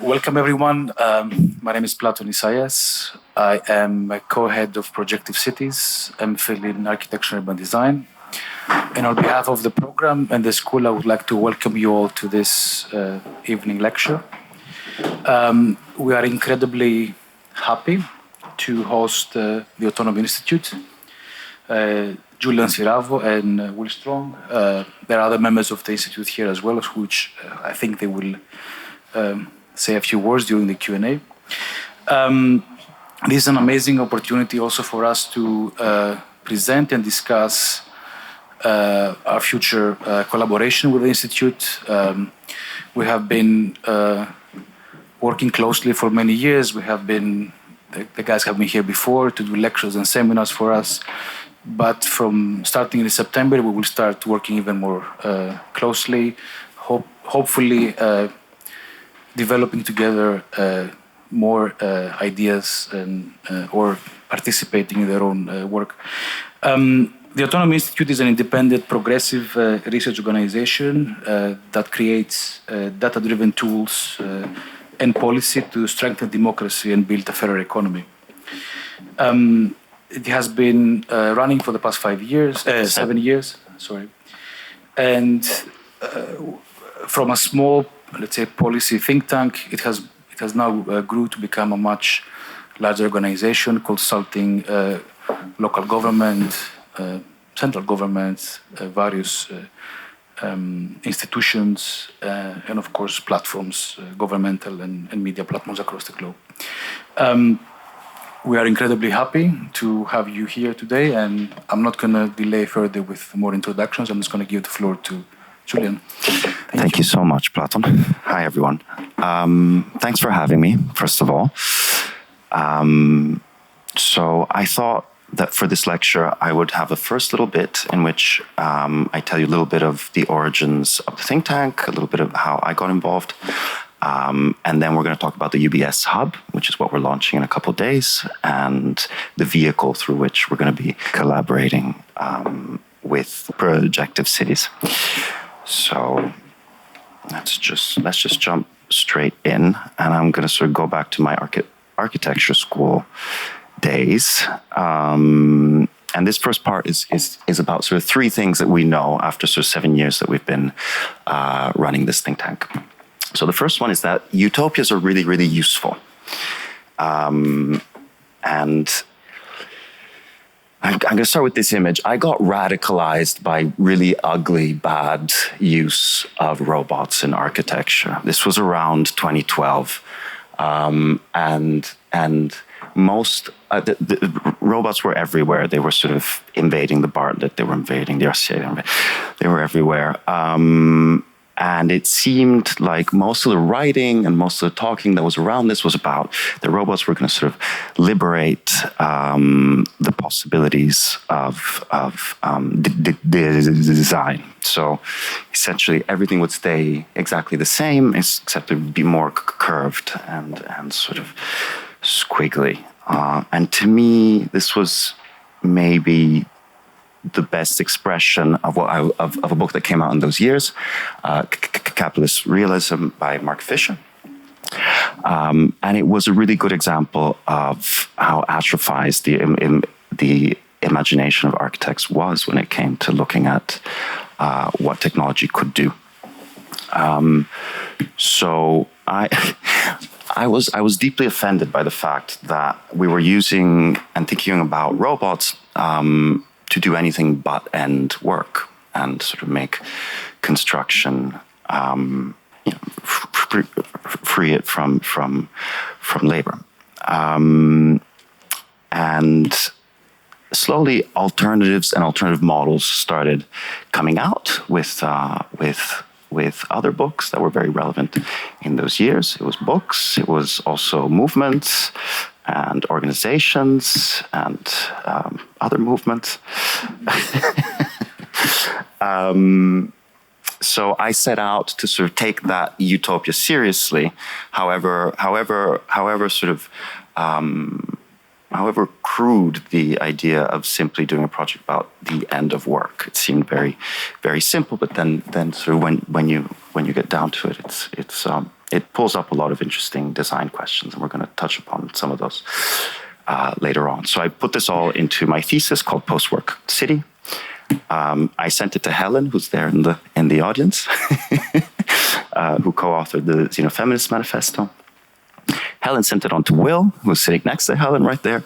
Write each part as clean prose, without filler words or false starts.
Welcome, everyone. My name is Platon Isaias. I am a co-head of Projective Cities, MPhil in Architecture and Urban Design. And on behalf of the program and the school, I would like to welcome you all to this evening lecture. We are incredibly happy to host the Autonomy Institute. Julian Siravo and Will Stronge. There are other members of the Institute here as well, which I think they will say a few words during the Q&A. This is an amazing opportunity also for us to present and discuss our future collaboration with the Institute. We have been working closely for many years. The guys have been here before to do lectures and seminars for us. But from starting in September, we will start working even more closely, hopefully developing together more ideas and or participating in their own work. The Autonomy Institute is an independent, progressive research organization that creates data-driven tools and policy to strengthen democracy and build a fairer economy. It has been running for the past 7 years, sorry. And from a small, let's say, policy think tank, it has now grew to become a much larger organization consulting local government, central governments, various institutions, and of course platforms, governmental and media platforms across the globe. We are incredibly happy to have you here today, and I'm not going to delay further with more introductions. I'm just going to give the floor to Julian. Thank you so much, Platon. Hi, everyone. Thanks for having me, first of all. So I thought that for this lecture, I would have a first little bit in which I tell you a little bit of the origins of the think tank, a little bit of how I got involved, and then we're going to talk about the UBS Hub, which is what we're launching in a couple of days, and the vehicle through which we're going to be collaborating with Projective Cities. So let's just jump straight in, and I'm going to sort of go back to my architecture school days. And this first part is about sort of three things that we know after sort of 7 years that we've been running this think tank. So the first one is that utopias are really, really useful. And I'm going to start with this image. I got radicalized by really ugly, bad use of robots in architecture. This was around 2012. And most the robots were everywhere. They were sort of invading the Bartlett. They were invading the RCA. They were everywhere. And it seemed like most of the writing and most of the talking that was around this was about the robots were going to sort of liberate the possibilities of design. So essentially everything would stay exactly the same, except it would be more curved and sort of squiggly. And to me, this was maybe the best expression of of a book that came out in those years, Capitalist Realism by Mark Fisher. And it was a really good example of how atrophied the imagination of architects was when it came to looking at what technology could do. So I was deeply offended by the fact that we were using and thinking about robots to do anything but end work and sort of make construction, free it from labor. And slowly, alternatives and alternative models started coming out with other books that were very relevant in those years. It was books, it was also movements and organizations and other movements. So I set out to sort of take that utopia seriously. However, sort of however crude the idea of simply doing a project about the end of work. It seemed very, very simple, but then sort of when you get down to it, it pulls up a lot of interesting design questions, and we're going to touch upon some of those later on. So I put this all into my thesis called Post-Work City. I sent it to Helen, who's there in the audience, who co-authored the Xenofeminist Manifesto. Helen sent it on to Will, who's sitting next to Helen right there.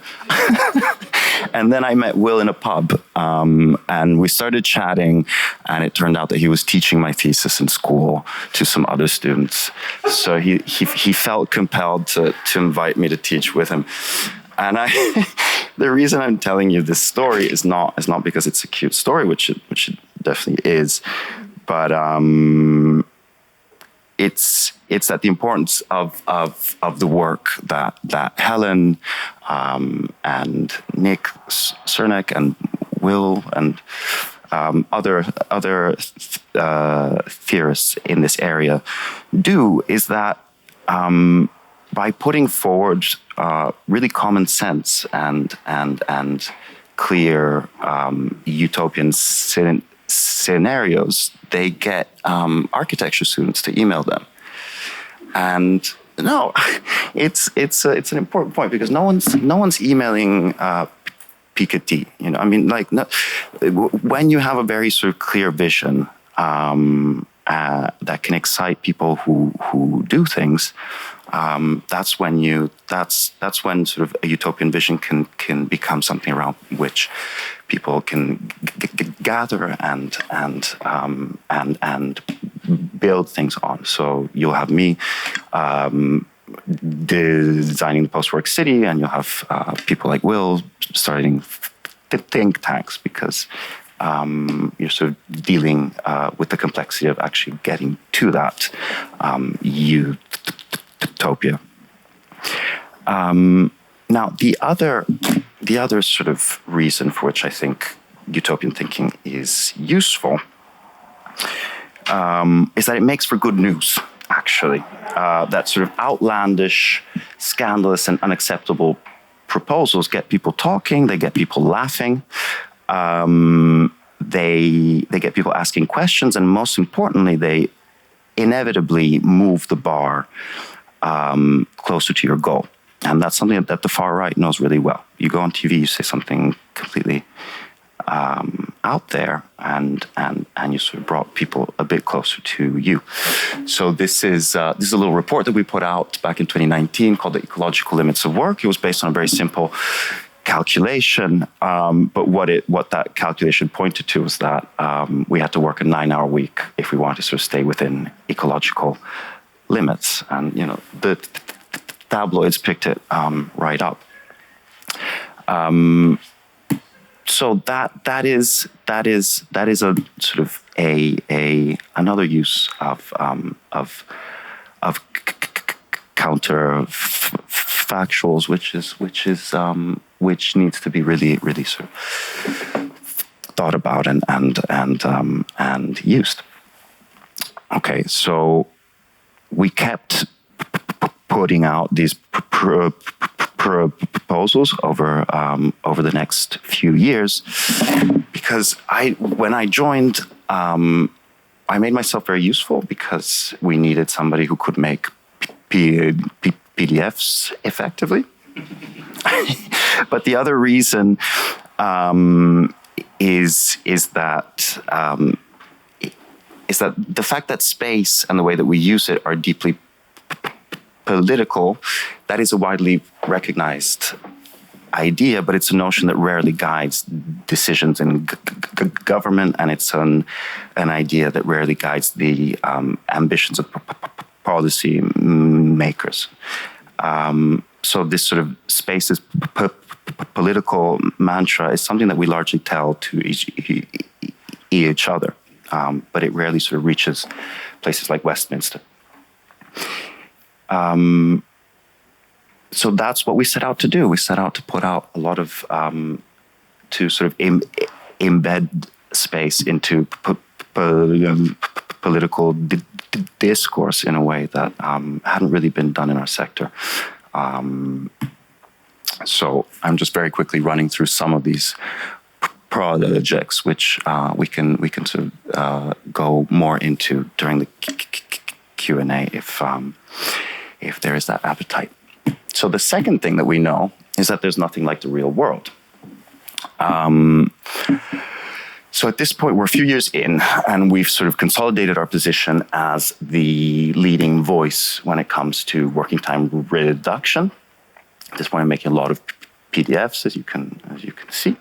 And then I met Will in a pub, and we started chatting, and it turned out that he was teaching my thesis in school to some other students. So he felt compelled to invite me to teach with him. And the reason I'm telling you this story is not because it's a cute story, which it definitely is, but it's that the importance of the work that Helen and Nick Cernek and Will and other theorists in this area do is that by putting forward really common sense and clear utopian scenarios, they get architecture students to email them. And no, it's an important point, because no one's emailing Piketty. I mean, like, no, when you have a very sort of clear vision that can excite people who do things, that's when sort of a utopian vision can become something around which people can gather and build things on. So you'll have me designing the post-work city, and you'll have people like Will starting think tanks, because you're sort of dealing with the complexity of actually getting to that utopia. Now, the other sort of reason for which I think utopian thinking is useful is that it makes for good news, actually. That sort of outlandish, scandalous, and unacceptable proposals get people talking, they get people laughing, they get people asking questions, and most importantly, they inevitably move the bar closer to your goal. And that's something that the far right knows really well. You go on TV, you say something completely out there, and you sort of brought people a bit closer to you. So this is a little report that we put out back in 2019 called The Ecological Limits of Work. It was based on a very simple calculation, but what that calculation pointed to was that we had to work a 9-hour week if we wanted to sort of stay within ecological limits. And the tabloids picked it right up. So that is a sort of another use of counterfactuals, which needs to be really sort of thought about and used. Okay, so we kept putting out these proposals over the next few years, because when I joined, I made myself very useful, because we needed somebody who could make PDFs effectively. But the other reason is that the fact that space and the way that we use it are deeply political, that is a widely recognized idea, but it's a notion that rarely guides decisions in government, and it's an idea that rarely guides the ambitions of policy makers. So this sort of space is political mantra is something that we largely tell to each other, but it rarely sort of reaches places like Westminster. So that's what we set out to do. We set out to put out a lot of, to sort of embed space into political discourse in a way that hadn't really been done in our sector. So I'm just very quickly running through some of these projects, which we can sort of go more into during the Q&A if there is that appetite. So the second thing that we know is that there's nothing like the real world. So at this point, we're a few years in, and we've sort of consolidated our position as the leading voice when it comes to working time reduction. At this point, I'm making a lot of PDFs, as you can see.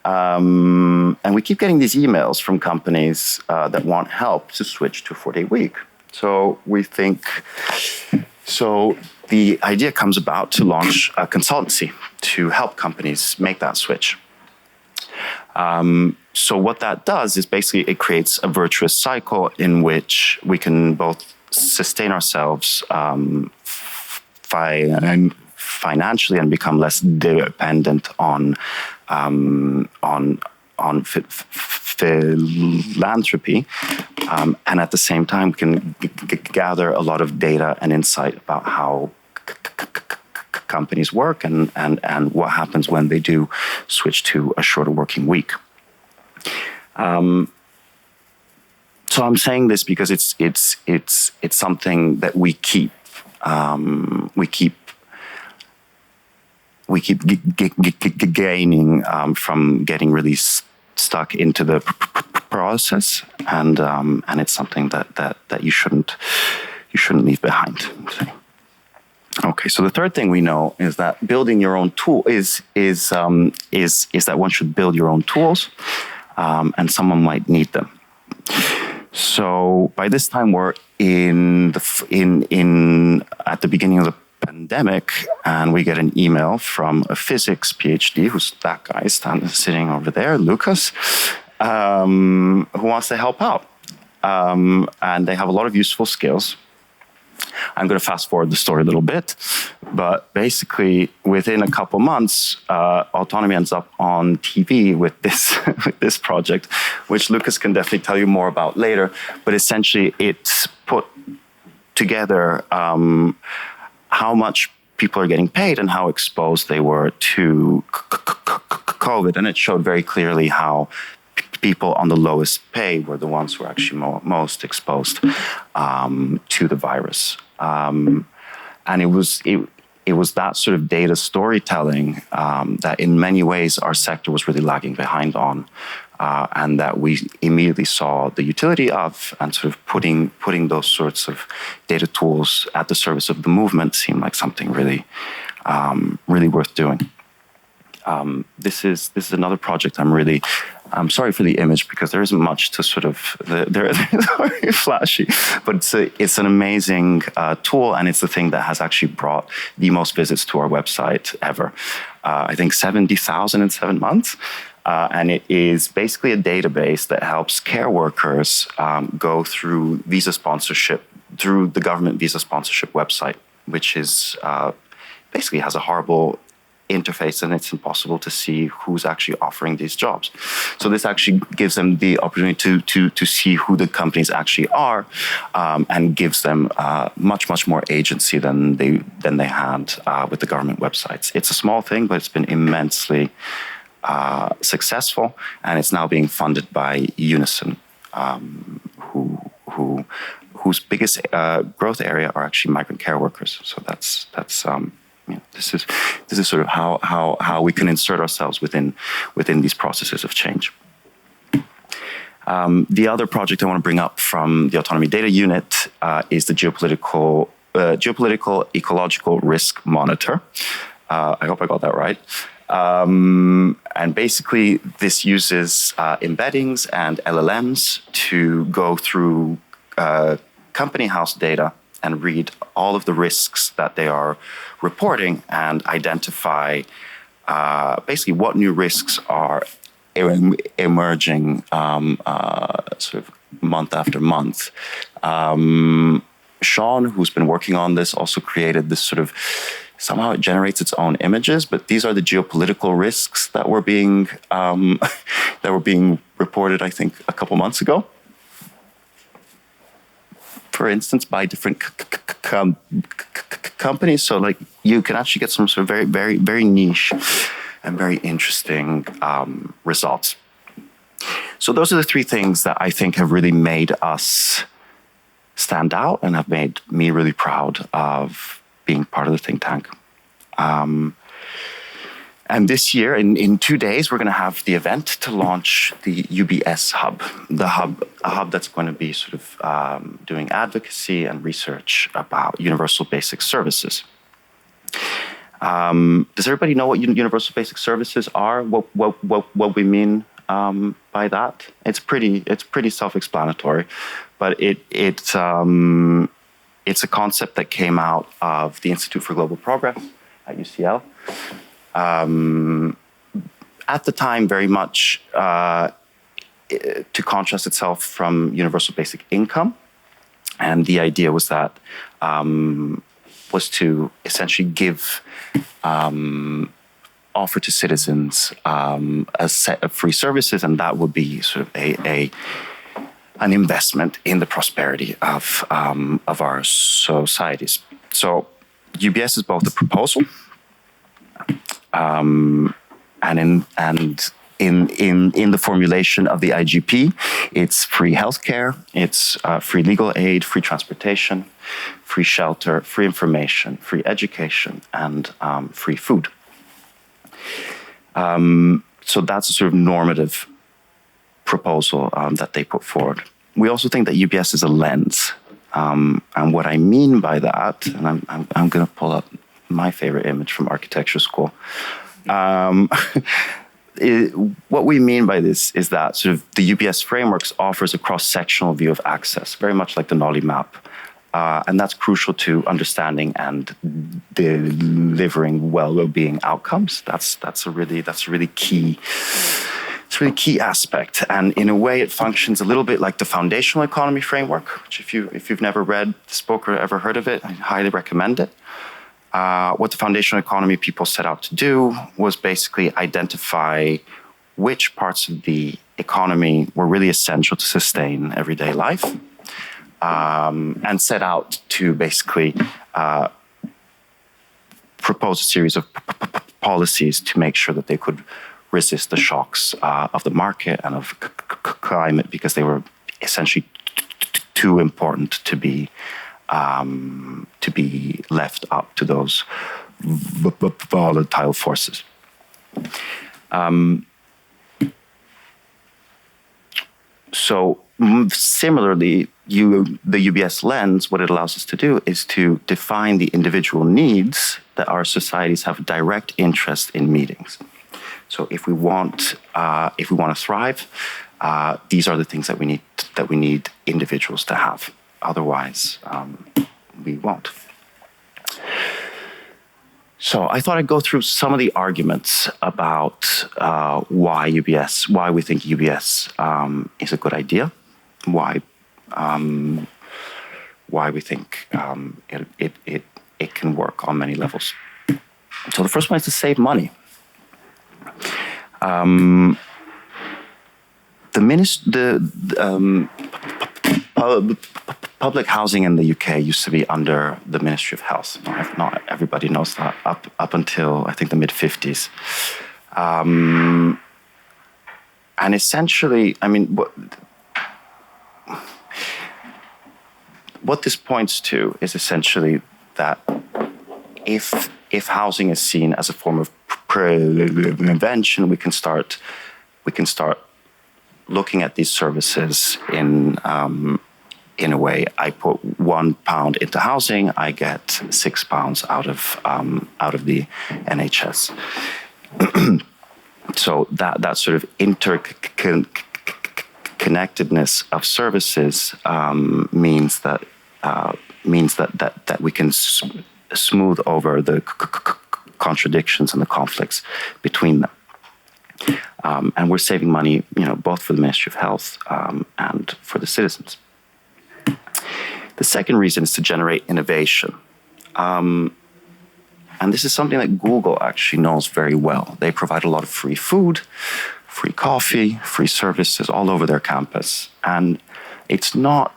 And we keep getting these emails from companies that want help to switch to a 4-day week. So we think, so the idea comes about to launch a consultancy to help companies make that switch. So what that does is basically it creates a virtuous cycle in which we can both sustain ourselves financially and become less dependent on philanthropy, and at the same time can gather a lot of data and insight about how companies work and what happens when they do switch to a shorter working week. So I'm saying this because it's something that we keep gaining from getting really stuck into the process, and it's something that you shouldn't leave behind. Okay, so the third thing we know is that building your own tool is that one should build your own tools, and someone might need them. So by this time we're at the beginning of the pandemic, and we get an email from a physics PhD, who's that guy sitting over there, Lucas, who wants to help out, and they have a lot of useful skills. I'm going to fast forward the story a little bit, but basically within a couple months, Autonomy ends up on TV with this project, which Lucas can definitely tell you more about later. But essentially, it's put together how much people are getting paid and how exposed they were to COVID, and it showed very clearly how people on the lowest pay were the ones who were actually most exposed to the virus. And it was that sort of data storytelling that in many ways our sector was really lagging behind on, and that we immediately saw the utility of, and sort of putting those sorts of data tools at the service of the movement seemed like something really worth doing. This is another project I'm sorry for the image because there isn't much to sort of, they're very flashy, but it's an amazing tool, and it's the thing that has actually brought the most visits to our website ever. I think 70,000 in 7 months. And it is basically a database that helps care workers go through visa sponsorship, through the government visa sponsorship website, which is basically has a horrible interface, and it's impossible to see who's actually offering these jobs. So this actually gives them the opportunity to see who the companies actually are, and gives them much more agency than they had with the government websites. It's a small thing, but it's been immensely successful, and it's now being funded by Unison, whose biggest growth area are actually migrant care workers. So that's this is sort of how we can insert ourselves within these processes of change. The other project I want to bring up from the Autonomy Data Unit is the geopolitical ecological risk monitor. I hope I got that right. And basically, this uses embeddings and LLMs to go through company house data and read all of the risks that they are reporting and identify basically what new risks are emerging sort of month after month. Sean, who's been working on this, also created this sort of, somehow it generates its own images, but these are the geopolitical risks that were being reported, I think, a couple months ago. for instance, by different companies. So like you can actually get some sort of very, very, very niche and very interesting results. So those are the three things that I think have really made us stand out and have made me really proud of being part of the think tank. And this year, in 2 days, we're going to have the event to launch the UBS Hub, a hub that's going to be sort of doing advocacy and research about universal basic services. Does everybody know what universal basic services are? What we mean by that? It's pretty self-explanatory, but it's a concept that came out of the Institute for Global Progress at UCL. At the time, very much to contrast itself from universal basic income, and the idea was that was to essentially give offer to citizens a set of free services, and that would be sort of an investment in the prosperity of our societies. So UBS is both a proposal. And in the formulation of the IGP, it's free healthcare, it's free legal aid, free transportation, free shelter, free information, free education, and free food. So that's a sort of normative proposal that they put forward. We also think that UBS is a lens, and what I mean by that, and I'm going to pull up my favorite image from architecture school. What we mean by this is that sort of the UBS frameworks offers a cross-sectional view of access, very much like the Nolly map. And that's crucial to understanding and delivering well-being outcomes. That's a really key aspect. And in a way, it functions a little bit like the foundational economy framework, which if you've never read this book or ever heard of it, I highly recommend it. What the foundational economy people set out to do was basically identify which parts of the economy were really essential to sustain everyday life, and set out to basically propose a series of policies to make sure that they could resist the shocks of the market and of climate, because they were essentially too important to be left up to those volatile forces. So similarly, the UBS lens, what it allows us to do is to define the individual needs that our societies have a direct interest in meeting. So if we want to thrive, these are the things that we need individuals to have. Otherwise, we won't. So I thought I'd go through some of the arguments about why we think UBS is a good idea, why we think it can work on many levels. So the first one is to save money. Public housing in the UK used to be under the Ministry of Health. Not everybody knows that, up until, I think, the mid-50s. And essentially, I mean, what this points to is essentially that if housing is seen as a form of prevention, we can start looking at these services in a way. I put £1 into housing, I get £6 out of the NHS. So that sort of interconnectedness of services means that we can smooth over the contradictions and the conflicts between them. And we're saving money, both for the Ministry of Health and for the citizens. The second reason is to generate innovation. And this is something that Google actually knows very well. They provide a lot of free food, free coffee, free services all over their campus. And it's not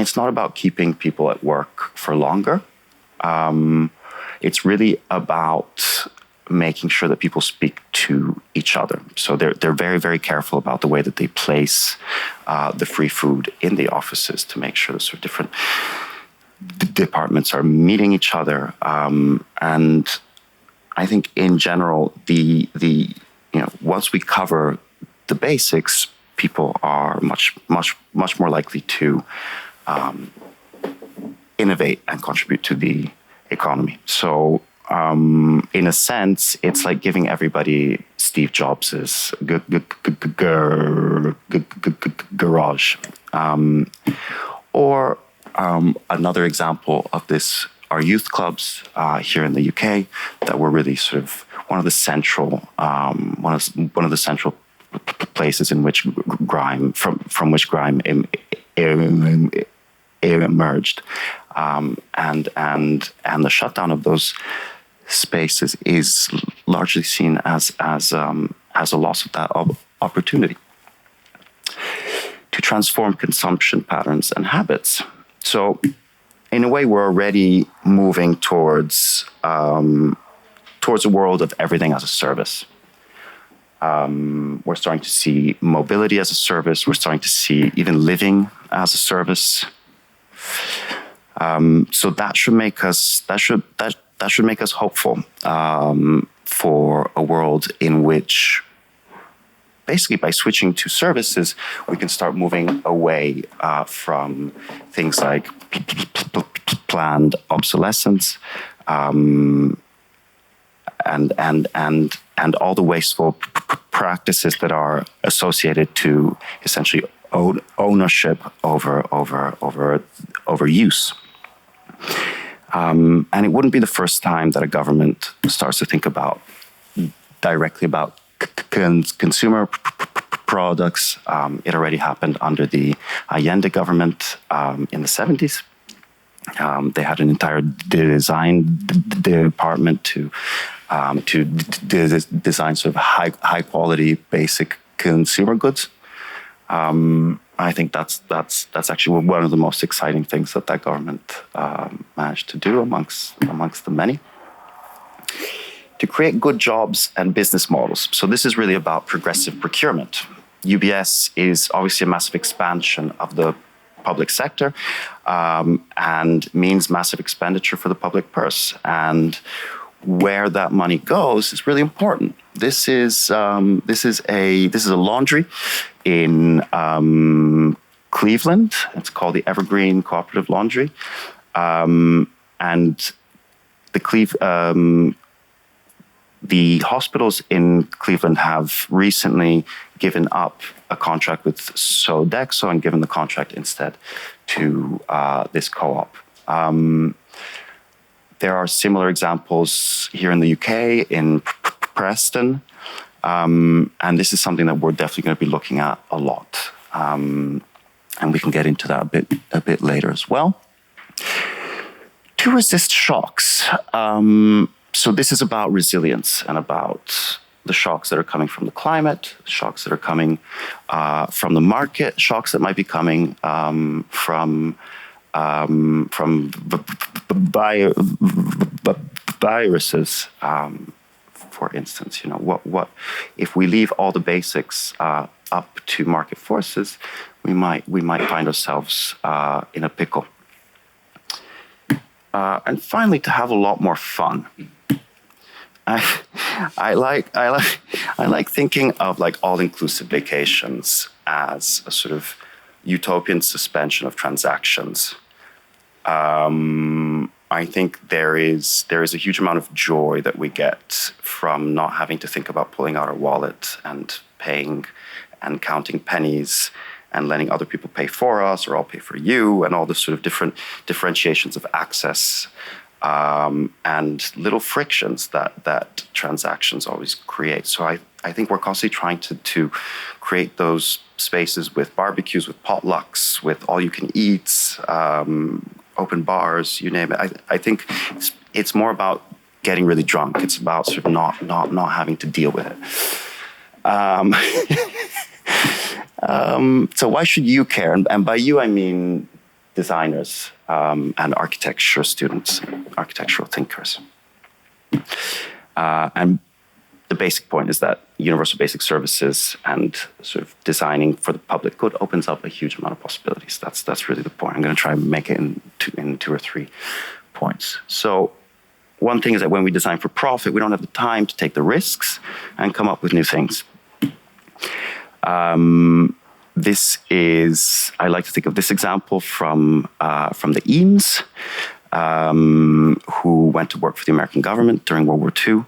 it's not about keeping people at work for longer. It's really about making sure that people speak to each other. So they're very, very careful about the way that they place the free food in the offices to make sure the sort of different departments are meeting each other. And I think in general, once we cover the basics, people are much more likely to innovate and contribute to the economy. So in a sense, it's like giving everybody Steve Jobs' garage. Or another example of this are youth clubs here in the UK that were really sort of one of the central places in which grime emerged, and the shutdown of those spaces is largely seen as a loss of that opportunity to transform consumption patterns and habits. So, in a way, we're already moving towards a world of everything as a service. We're starting to see mobility as a service. We're starting to see even living as a service. So that should make us hopeful for a world in which, basically, by switching to services, we can start moving away from things like planned obsolescence and all the wasteful practices that are associated to essentially ownership over use. And it wouldn't be the first time that a government starts to think directly about consumer products. It already happened under the Allende government in the 70s. They had an entire design department to design sort of high quality basic consumer goods. I think that's actually one of the most exciting things that government managed to do amongst the many, to create good jobs and business models. So this is really about progressive procurement. UBS is obviously a massive expansion of the public sector and means massive expenditure for the public purse. And where that money goes is really important. This is a laundry in Cleveland. It's called the Evergreen Cooperative Laundry, and the hospitals in Cleveland have recently given up a contract with Sodexo and given the contract instead to this co-op. There are similar examples here in the UK, in Preston, and this is something that we're definitely going to be looking at a lot. And we can get into that a bit later as well. To resist shocks. So this is about resilience and about the shocks that are coming from the climate, shocks that are coming from the market, shocks that might be coming from viruses. For instance, what if we leave all the basics up to market forces, we might find ourselves in a pickle. And finally, to have a lot more fun. I like thinking of like all-inclusive vacations as a sort of utopian suspension of transactions. I think there is a huge amount of joy that we get from not having to think about pulling out our wallet and paying and counting pennies and letting other people pay for us or I'll pay for you, and all the sort of different differentiations of access and little frictions that transactions always create. So I think we're constantly trying to create those spaces with barbecues, with potlucks, with all-you-can-eats, open bars, you name it. I think it's more about getting really drunk. It's about sort of not having to deal with it. So why should you care? And by you, I mean designers and architecture students, architectural thinkers. And the basic point is that universal basic services and sort of designing for the public good opens up a huge amount of possibilities. That's really the point. I'm going to try and make it in 2 or 3 points. So one thing is that when we design for profit, we don't have the time to take the risks and come up with new things. I like to think of this example from the Eames, who went to work for the American government during World War II.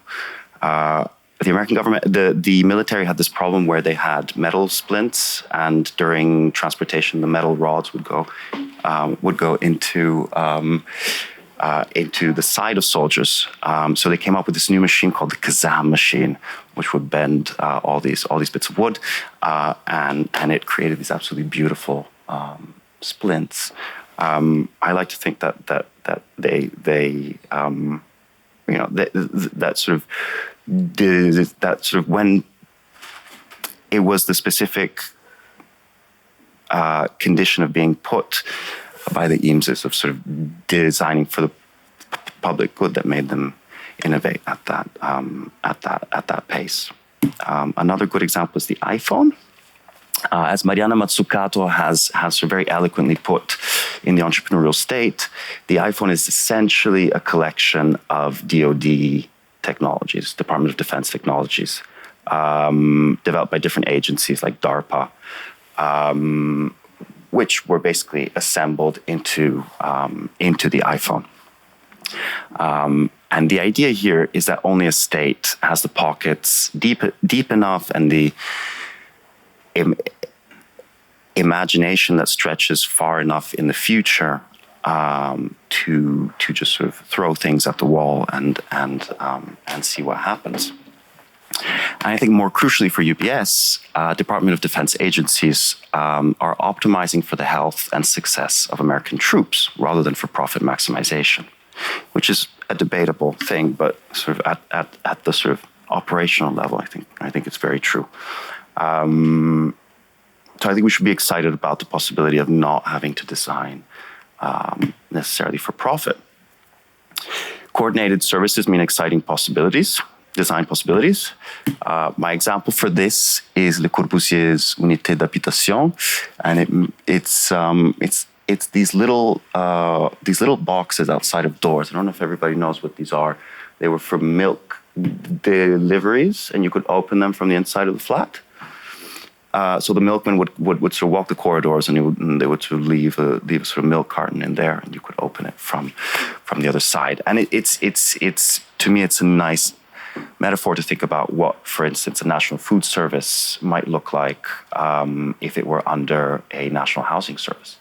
The American government, the military had this problem where they had metal splints, and during transportation, the metal rods would go into the side of soldiers. So they came up with this new machine called the Kazam machine, which would bend all these bits of wood, and it created these absolutely beautiful splints. I like to think that they that sort of when it was the specific condition of being put by the Eameses of sort of designing for the public good that made them innovate at that pace. Another good example is the iPhone. As Mariana Mazzucato has very eloquently put in The Entrepreneurial State, the iPhone is essentially a collection of DoD technologies, Department of Defense technologies, developed by different agencies like DARPA, which were basically assembled into the iPhone. And the idea here is that only a state has the pockets deep enough and the imagination that stretches far enough in the future to just sort of throw things at the wall and see what happens. And I think more crucially for UBS, Department of Defense agencies are optimizing for the health and success of American troops rather than for profit maximization, which is a debatable thing, but sort of at the sort of operational level, I think it's very true. So I think we should be excited about the possibility of not having to design necessarily for profit. Coordinated services mean exciting possibilities, design possibilities. My example for this is Le Corbusier's Unité d'Habitation, and it's these little boxes outside of doors. I don't know if everybody knows what these are. They were for milk deliveries, and you could open them from the inside of the flat. So the milkman would sort of walk the corridors, and they would sort of leave a sort of milk carton in there, and you could open it from the other side. And it's to me, it's a nice metaphor to think about what, for instance, a national food service might look like if it were under a national housing service,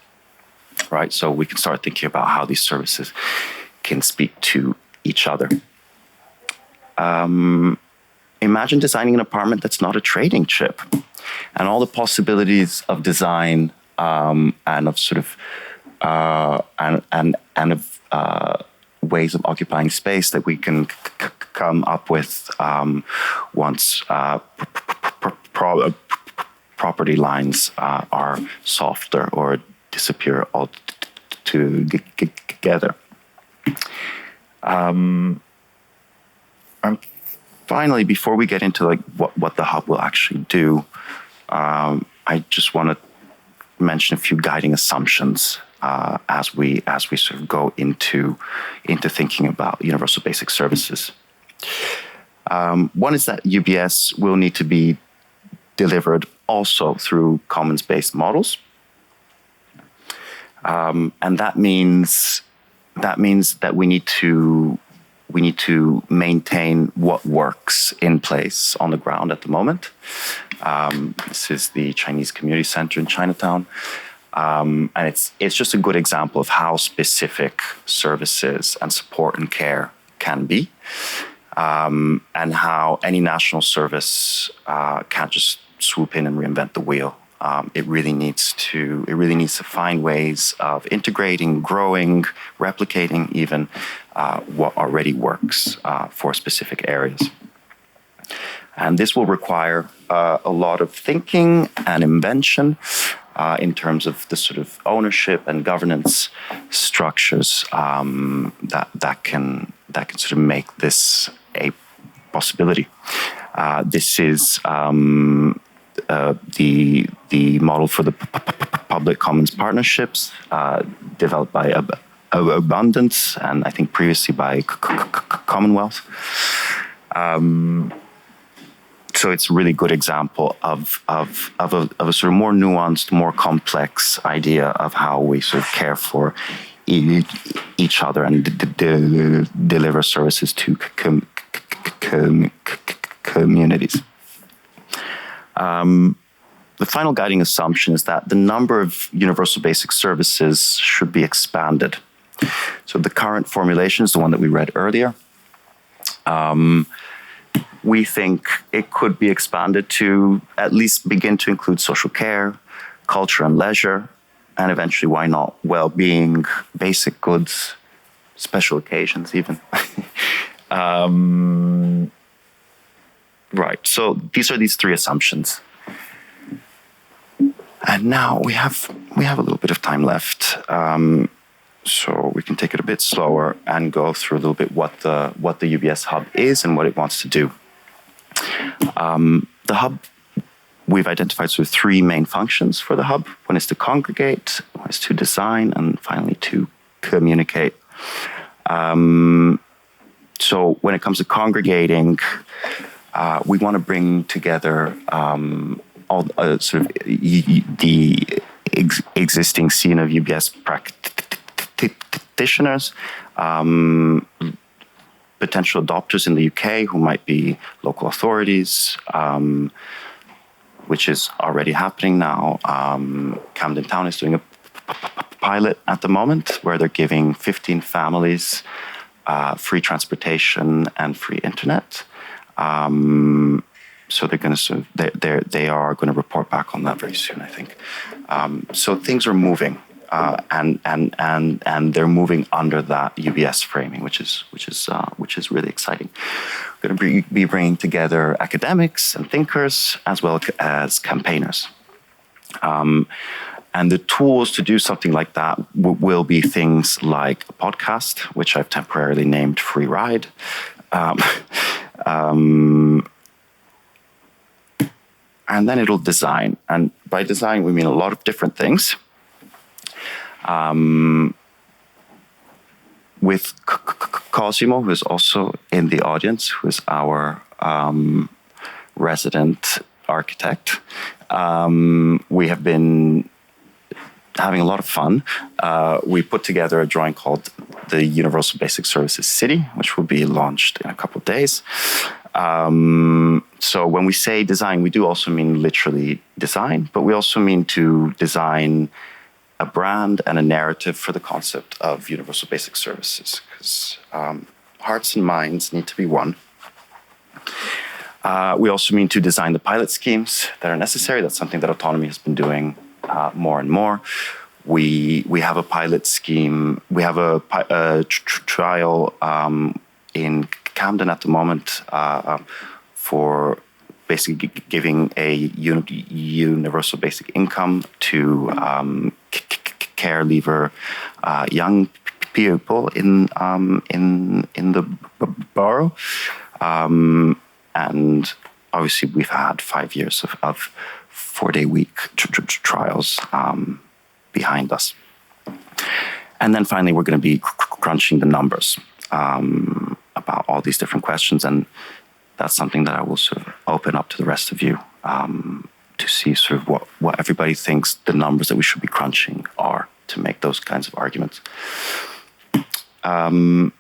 right? So we can start thinking about how these services can speak to each other. Imagine designing an apartment that's not a trading chip, and all the possibilities of design and of sort of ways of occupying space that we can come up with once property lines are softer or disappear altogether. And finally, before we get into like what the hub will actually do, I just want to mention a few guiding assumptions as we sort of go into thinking about universal basic services. One is that UBS will need to be delivered also through commons-based models, and that means that we need to maintain what works in place on the ground at the moment. This is the Chinese Community Center in Chinatown. And it's just a good example of how specific services and support and care can be, and how any national service can't just swoop in and reinvent the wheel. It really needs to find ways of integrating, growing, replicating even what already works for specific areas. And this will require a lot of thinking and invention, in terms of the sort of ownership and governance structures that can sort of make this a possibility. This is the model for the public commons partnerships developed by Abundance and I think previously by Commonwealth. So it's a really good example of a sort of more nuanced, more complex idea of how we sort of care for each other and deliver services to communities. The final guiding assumption is that the number of universal basic services should be expanded. So the current formulation is the one that we read earlier. We think it could be expanded to at least begin to include social care, culture and leisure, and eventually, why not, well-being, basic goods, special occasions even. Right, so these are these three assumptions. And now we have a little bit of time left, so we can take it a bit slower and go through a little bit what the UBS Hub is and what it wants to do. The Hub, we've identified sort of three main functions for the Hub. One is to congregate, one is to design, and finally to communicate. So when it comes to congregating, we want to bring together all sort of the existing scene of UBS practitioners, potential adopters in the UK who might be local authorities, which is already happening now. Camden Town is doing a pilot at the moment where they're giving 15 families free transportation and free internet. So they're going to sort of they are going to report back on that very soon, I think. So things are moving, and they're moving under that UBS framing, which is really exciting. We're going to be bringing together academics and thinkers as well as campaigners. And the tools to do something like that will be things like a podcast, which I've temporarily named Free Ride. And then it'll design. And by design, we mean a lot of different things. With Cosimo, who is also in the audience, who is our resident architect, we have been having a lot of fun. We put together a drawing called the Universal Basic Services City, which will be launched in a couple of days. So when we say design, we do also mean literally design, but we also mean to design a brand and a narrative for the concept of universal basic services, because hearts and minds need to be one. We also mean to design the pilot schemes that are necessary. That's something that Autonomy has been doing more and more. We have a pilot scheme. We have a trial in Camden at the moment for basically giving a universal basic income to care leaver young people in the borough, and obviously we've had 5 years of 4-day week trials behind us. And then finally, we're going to be crunching the numbers about all these different questions, and that's something that I will sort of open up to the rest of you to see sort of what everybody thinks the numbers that we should be crunching are to make those kinds of arguments. So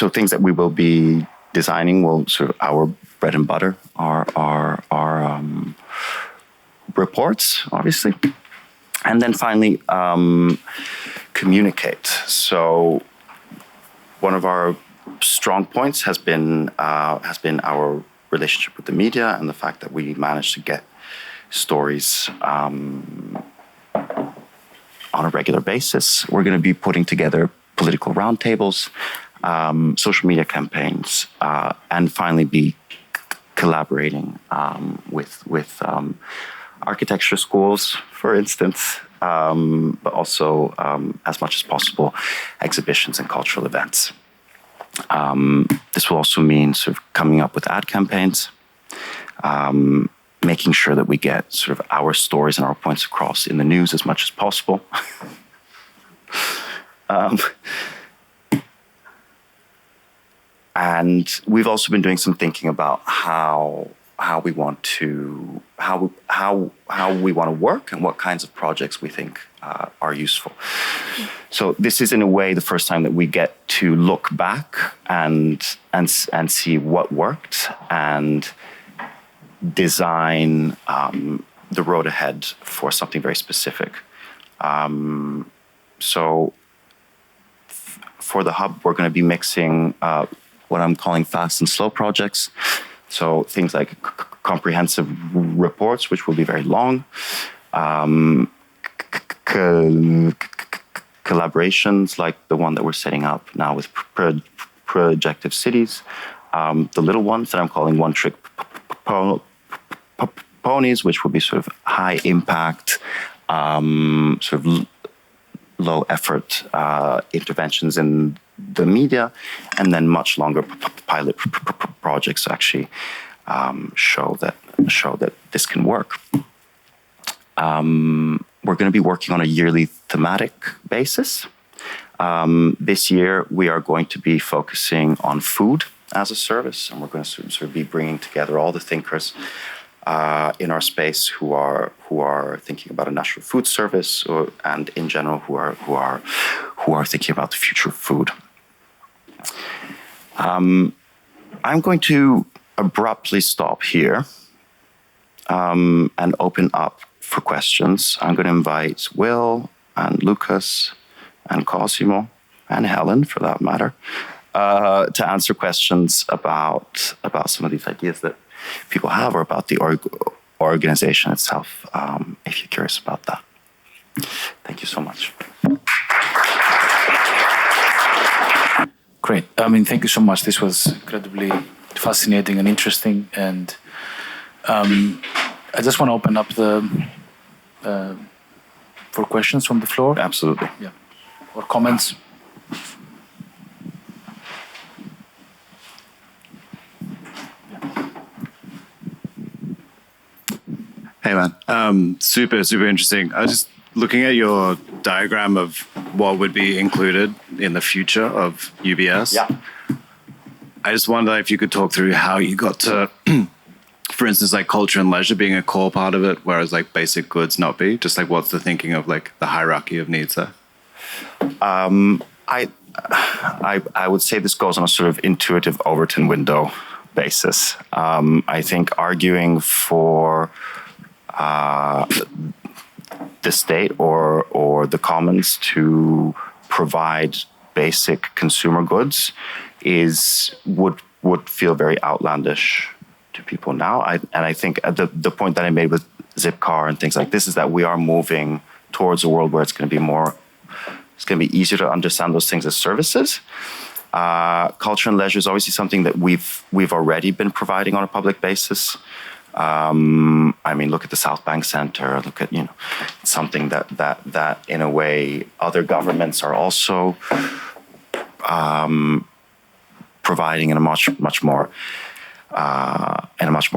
things that we will be designing will sort of our bread and butter are reports, obviously. And then finally, communicate. So one of our strong points has been our relationship with the media and the fact that we managed to get stories on a regular basis. We're going to be putting together political roundtables, social media campaigns, and finally be collaborating with architecture schools, for instance, but also, as much as possible, exhibitions and cultural events. This will also mean sort of coming up with ad campaigns, making sure that we get sort of our stories and our points across in the news as much as possible. And we've also been doing some thinking about how we want to work and what kinds of projects we think are useful. So this is in a way the first time that we get to look back and see what worked and design the road ahead for something very specific. So for the hub, we're going to be mixing what I'm calling fast and slow projects. So things like comprehensive reports, which will be very long, collaborations like the one that we're setting up now with Projective cities, the little ones that I'm calling one-trick ponies, which will be sort of high impact, sort of low effort interventions in the media, and then much longer pilot projects to actually show that this can work. We're going to be working on a yearly thematic basis. This year, we are going to be focusing on food as a service, and we're going to sort of be bringing together all the thinkers in our space who are thinking about a national food service, and in general who are thinking about the future of food. I'm going to abruptly stop here and open up for questions. I'm going to invite Will and Lucas and Cosimo and Helen, for that matter, to answer questions about some of these ideas that people have, or about the organization itself, if you're curious about that. Thank you so much. Great. Thank you so much. This was incredibly fascinating and interesting. And I just want to open up for questions from the floor. Absolutely. Yeah. Or comments. Hey man, super interesting. I was just looking at your diagram of what would be included in the future of UBS. Yeah. I just wonder if you could talk through how you got to, for instance, like culture and leisure being a core part of it, whereas like basic goods not be. Just like what's the thinking of like the hierarchy of needs there? I would say this goes on a sort of intuitive Overton window basis. I think arguing for the state or the commons to provide basic consumer goods would feel very outlandish to people now. I think the point that I made with Zipcar and things like this is that we are moving towards a world where it's going to be easier to understand those things as services. Culture and leisure is obviously something that we've already been providing on a public basis. Look at the South Bank Center. Look at something that in a way other governments are also providing in a much more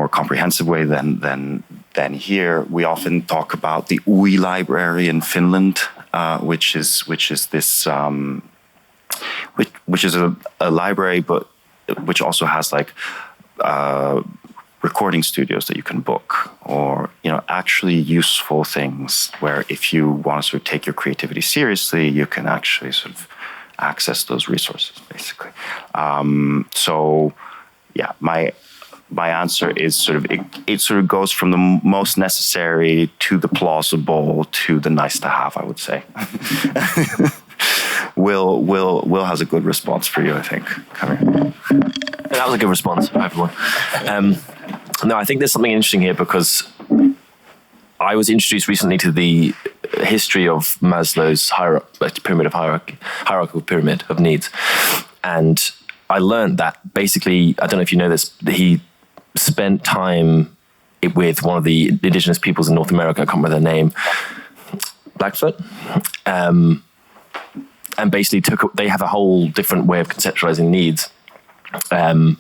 comprehensive way than here. We often talk about the UI library in Finland, which is this which is a library, but which also has like recording studios that you can book, or actually useful things where if you want to sort of take your creativity seriously, you can actually sort of access those resources, basically. So yeah, my answer is sort of it sort of goes from the most necessary to the plausible to the nice to have, I would say. Will has a good response for you, I think. Come here. That was a good response. Hi, everyone. No, I think there's something interesting here because I was introduced recently to the history of Maslow's hierarchical pyramid of needs. And I learned that basically, I don't know if you know this, he spent time with one of the indigenous peoples in North America. I can't remember their name. Blackfoot. And basically they have a whole different way of conceptualizing needs. And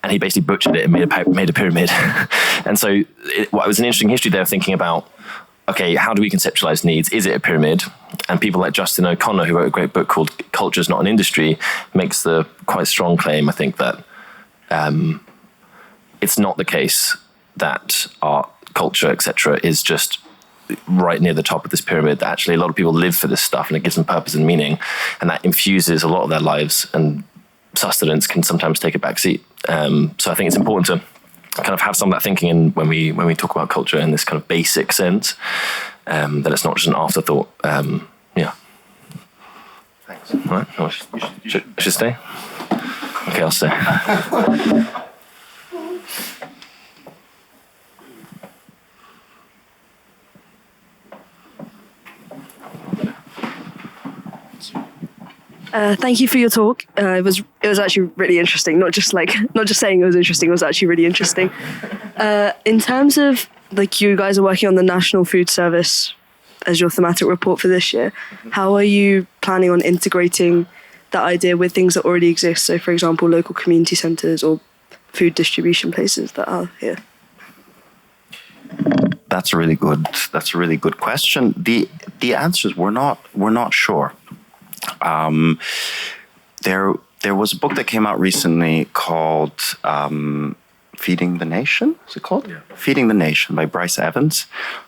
he basically butchered it and made a pyramid. And so it was an interesting history there, thinking about, okay, how do we conceptualize needs? Is it a pyramid? And people like Justin O'Connor, who wrote a great book called Culture is Not an Industry, makes the quite strong claim, I think, that it's not the case that art, culture, etc., is just right near the top of this pyramid. That actually a lot of people live for this stuff and it gives them purpose and meaning, and that infuses a lot of their lives, and sustenance can sometimes take a back seat. So I think it's important to kind of have some of that thinking in when we talk about culture in this kind of basic sense, that it's not just an afterthought. Yeah. Thanks. All right. Well, should stay? Okay, I'll stay. Thank you for your talk. It was actually really interesting. Not just saying it was interesting. It was actually really interesting. In terms of like, you guys are working on the National Food Service as your thematic report for this year. How are you planning on integrating that idea with things that already exist? So, for example, local community centres or food distribution places that are here. That's a really good question. The answer is we're not sure. There was a book that came out recently called Feeding the Nation. Is it called? Yeah. Feeding the Nation by Bryce Evans,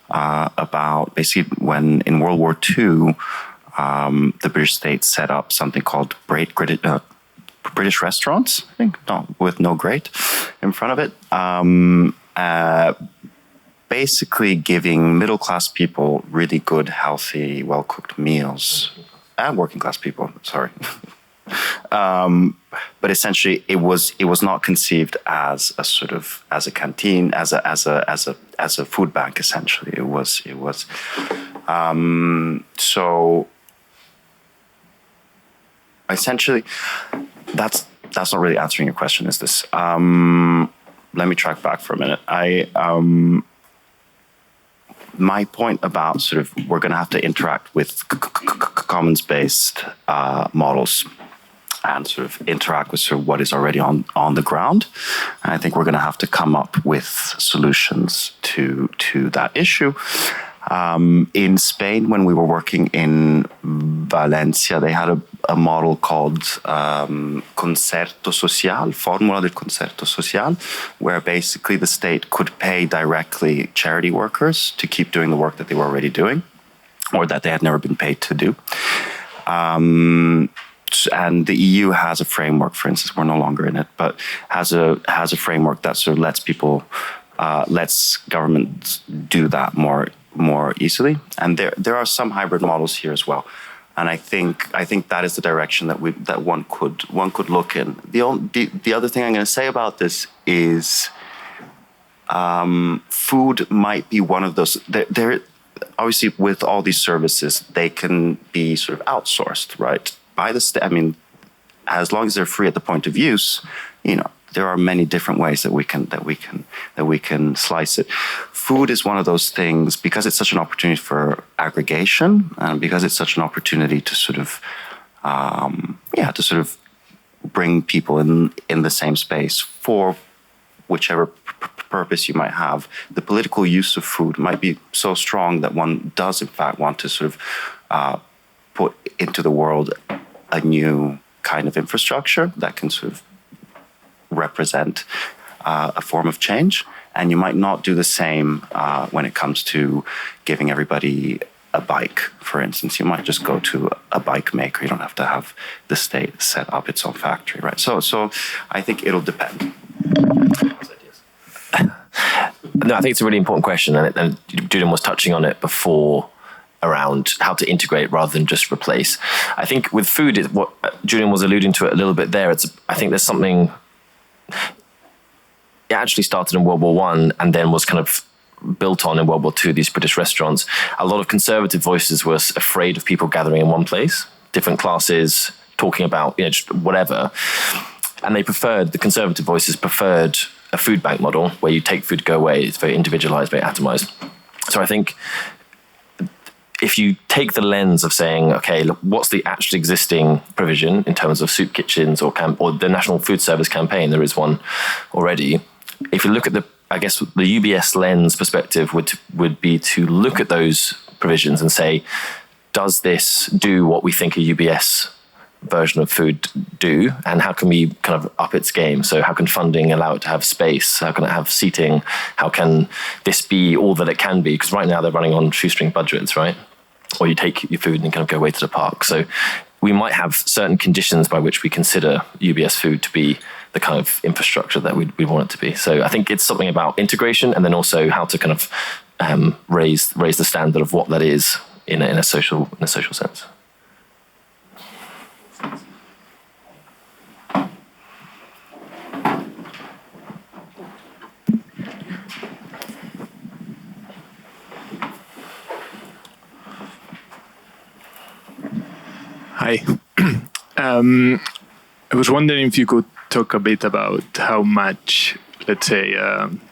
about basically when in World War II, the British state set up something called British restaurants, I think, with no great in front of it. Basically giving middle-class people really good, healthy, well-cooked meals. And working class people, sorry. But essentially it was not conceived as a canteen, as a food bank. Essentially, it was. So essentially, that's not really answering your question. Is this? Let me track back for a minute. My point about we're going to have to interact with commons-based models and interact with what is already on the ground. And I think we're going to have to come up with solutions to that issue. In Spain, when we were working in Valencia, they had a model called Concerto Social, Fórmula del Concerto Social, where basically the state could pay directly charity workers to keep doing the work that they were already doing, or that they had never been paid to do. And the EU has a framework, for instance, we're no longer in it, but has a framework that lets people, lets governments do that more easily. And there are some hybrid models here as well. And I think that is the direction that one could look in. The other thing I'm going to say about this is food might be one of those. There obviously, with all these services, they can be outsourced, right? By the state. I mean, as long as they're free at the point of use, there are many different ways that we can slice it. Food is one of those things, because it's such an opportunity for aggregation, and because it's such an opportunity to bring people in the same space for whichever purpose you might have. The political use of food might be so strong that one does in fact want to put into the world a new kind of infrastructure that can represent a form of change. And you might not do the same when it comes to giving everybody a bike, for instance. You might just go to a bike maker. You don't have to have the state set up its own factory, right? So I think it'll depend. No, I think it's a really important question, and Julian was touching on it before around how to integrate rather than just replace. I think with food, what Julian was alluding to it a little bit there. I think there's something. It actually started in World War I and then was kind of built on in World War II, these British restaurants. A lot of conservative voices were afraid of people gathering in one place, different classes, talking about just whatever. And the conservative voices preferred a food bank model where you take food, go away. It's very individualized, very atomized. So I think if you take the lens of saying, okay, look, what's the actually existing provision in terms of soup kitchens or the National Food Service campaign, there is one already. If you look at the UBS lens perspective would be to look at those provisions and say, does this do what we think a UBS version of food do, and how can we kind of up its game? So how can funding allow it to have space? How can it have seating? How can this be all that it can be? Because right now they're running on shoestring budgets, right? Or you take your food and kind of go away to the park. So we might have certain conditions by which we consider UBS food to be the kind of infrastructure that we want it to be. So I think it's something about integration, and then also how to kind of raise the standard of what that is in a social sense. Hi. I was wondering if you could talk a bit about how much, let's say,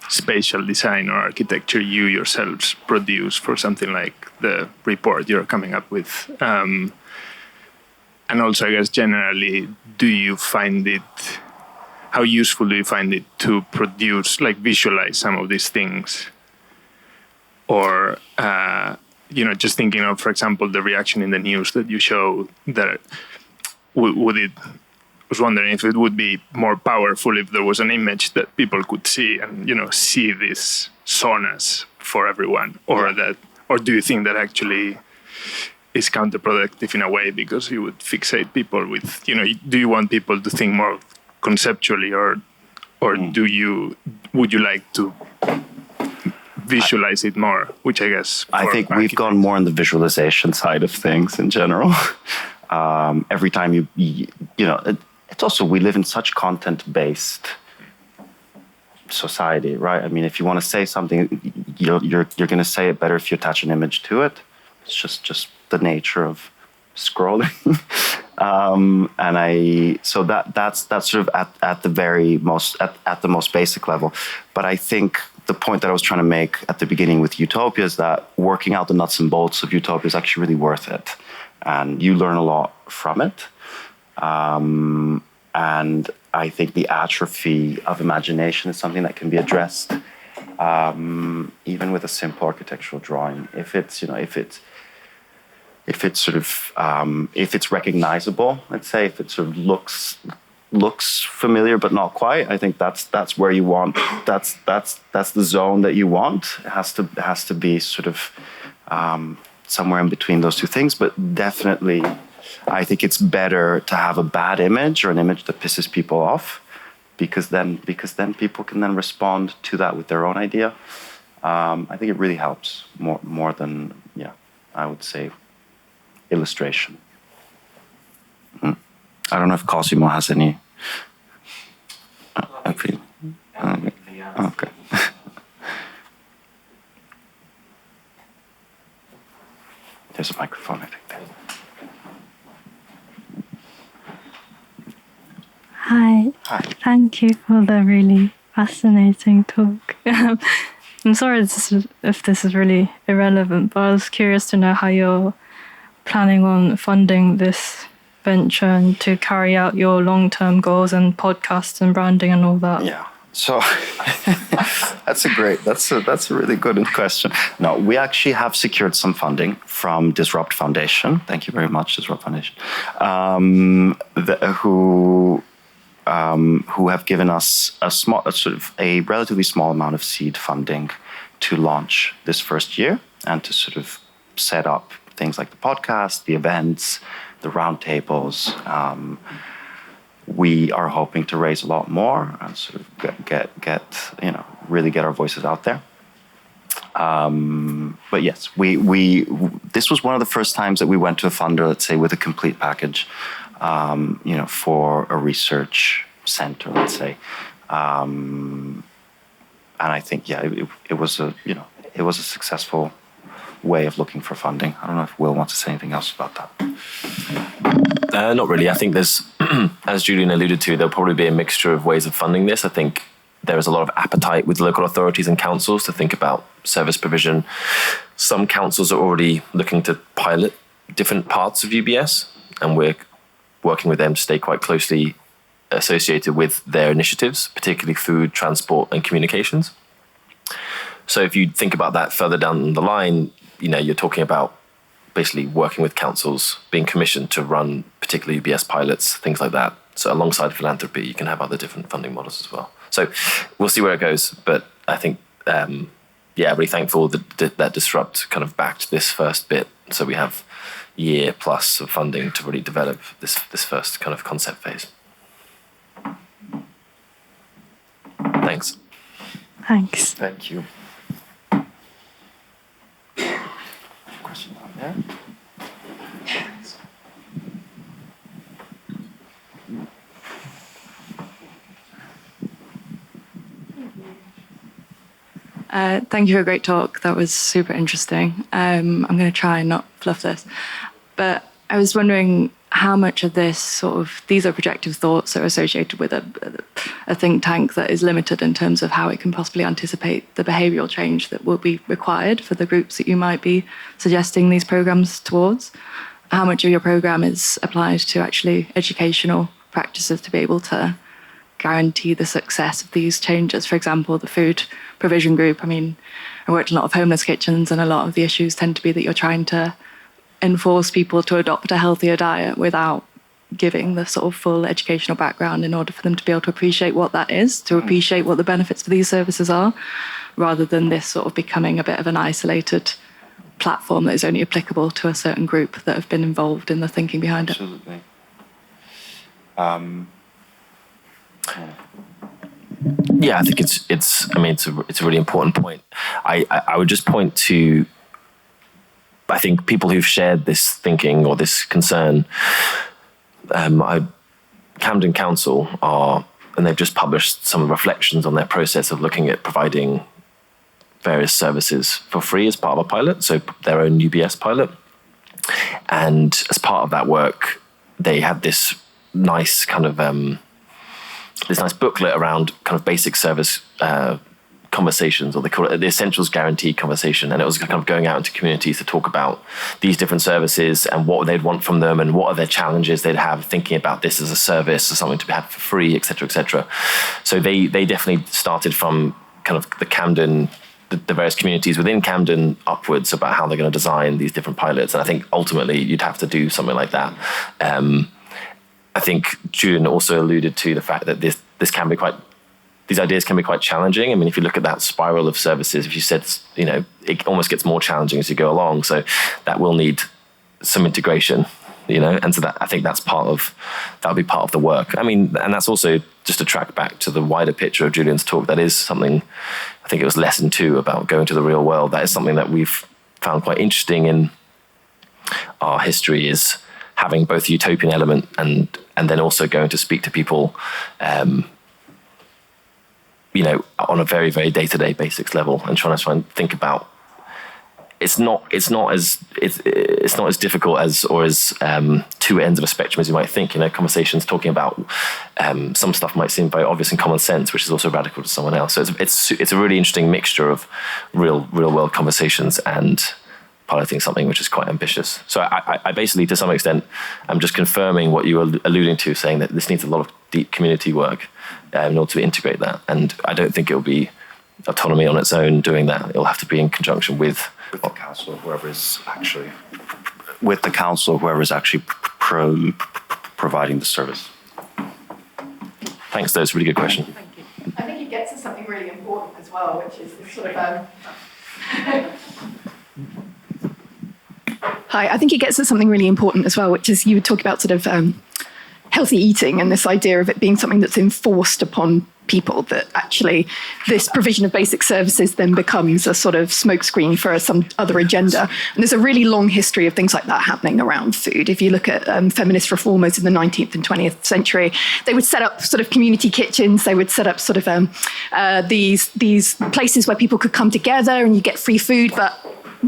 spatial design or architecture you yourselves produce for something like the report you're coming up with. And also, I guess, generally, how useful do you find it to produce, like visualize some of these things? Or, just thinking of, for example, the reaction in the news that you show, that I was wondering if it would be more powerful if there was an image that people could see and, see these saunas for everyone, or do you think that actually is counterproductive in a way because you would fixate people with, do you want people to think more conceptually, or would you like to visualize it more, which I guess... I think we've gone more on the visualization side of things in general. Every time it's also, we live in such content-based society, right? I mean, if you want to say something, you're going to say it better if you attach an image to it. It's just the nature of scrolling. So that's sort of at the very most, at the most basic level. But I think the point that I was trying to make at the beginning with Utopia is that working out the nuts and bolts of Utopia is actually really worth it. And you learn a lot from it. And I think the atrophy of imagination is something that can be addressed even with a simple architectural drawing. If it's recognizable, let's say, if it sort of looks familiar but not quite, I think that's where you want, that's the zone that you want. It has to be sort of somewhere in between those two things. But definitely, I think it's better to have a bad image or an image that pisses people off, because then people can then respond to that with their own idea. I think it really helps more than, I would say, illustration. I don't know if Cosimo has any opinion. Okay. There's a microphone, I think. There. Hi. Thank you for the really fascinating talk. I'm sorry if this is really irrelevant, but I was curious to know how you're planning on funding this venture and to carry out your long-term goals and podcasts and branding and all that. Yeah. So that's a really good question. No, we actually have secured some funding from Disrupt Foundation. Thank you very much, Disrupt Foundation, who have given us a relatively small amount of seed funding to launch this first year and to sort of set up things like the podcast, the events, the roundtables. We are hoping to raise a lot more and sort of really get our voices out there. But yes, this was one of the first times that we went to a funder, let's say, with a complete package, for a research center, let's say. And I think, it was a successful way of looking for funding. I don't know if Will wants to say anything else about that. Not really. I think there's, as Julian alluded to, there'll probably be a mixture of ways of funding this. I think there is a lot of appetite with local authorities and councils to think about service provision. Some councils are already looking to pilot different parts of UBS, and we're working with them to stay quite closely associated with their initiatives, particularly food, transport, and communications. So if you think about that further down the line, you're talking about basically working with councils, being commissioned to run particular UBS pilots, things like that. So alongside philanthropy, you can have other different funding models as well. So we'll see where it goes. But I think, really thankful that Disrupt kind of backed this first bit. So we have year plus of funding to really develop this first kind of concept phase. Thanks. Thanks. Thank you. Question down there. Thank you for a great talk. That was super interesting. I'm going to try and not fluff this. But I was wondering how much of these are projective thoughts that are associated with a think tank that is limited in terms of how it can possibly anticipate the behavioural change that will be required for the groups that you might be suggesting these programmes towards. How much of your programme is applied to actually educational practices to be able to guarantee the success of these changes? For example, the food provision group. I mean, I worked in a lot of homeless kitchens, and a lot of the issues tend to be that you're trying to enforce people to adopt a healthier diet without giving the sort of full educational background in order for them to be able to appreciate what that is, to appreciate what the benefits for these services are, rather than this sort of becoming a bit of an isolated platform that is only applicable to a certain group that have been involved in the thinking behind it. Absolutely. Yeah, I think it's a really important point. I would just point to, I think people who've shared this thinking or this concern, Camden Council and they've just published some reflections on their process of looking at providing various services for free as part of a pilot, so their own UBS pilot. And as part of that work, they had this nice kind of this nice booklet around kind of basic service conversations, or they call it the Essentials Guarantee conversation. And it was kind of going out into communities to talk about these different services and what they'd want from them and what are their challenges they'd have thinking about this as a service or something to be had for free, et cetera, et cetera. So they definitely started from kind of the Camden, the various communities within Camden upwards about how they're going to design these different pilots. And I think ultimately you'd have to do something like that. I think Julian also alluded to the fact that these ideas can be quite challenging. I mean, if you look at that spiral of services, if you said, it almost gets more challenging as you go along. So that will need some integration, and so that I think that'll be part of the work. I mean, and that's also just to track back to the wider picture of Julian's talk. That is something, I think it was lesson 2 about going to the real world. That is something that we've found quite interesting in our history, is having both the utopian element and then also going to speak to people, on a very, very day-to-day basics level, and trying to think about. It's not as difficult as two ends of a spectrum as you might think. Conversations talking about some stuff might seem very obvious and common sense, which is also radical to someone else. So it's a really interesting mixture of real world conversations and piloting something which is quite ambitious. So I basically, to some extent, I'm just confirming what you were alluding to, saying that this needs a lot of deep community work in order to integrate that. And I don't think it'll be autonomy on its own doing that. It'll have to be in conjunction with the council, whoever is actually providing the service. Thanks, that's a really good question. Thank you. I think it gets to something really important as well, which is this sort of Hi, I think it gets at something really important as well, which is you would talk about sort of healthy eating and this idea of it being something that's enforced upon people, that actually this provision of basic services then becomes a sort of smokescreen for some other agenda. And there's a really long history of things like that happening around food. If you look at feminist reformers in the 19th and 20th century, they would set up sort of community kitchens. They would set up sort of these places where people could come together and you get free food, but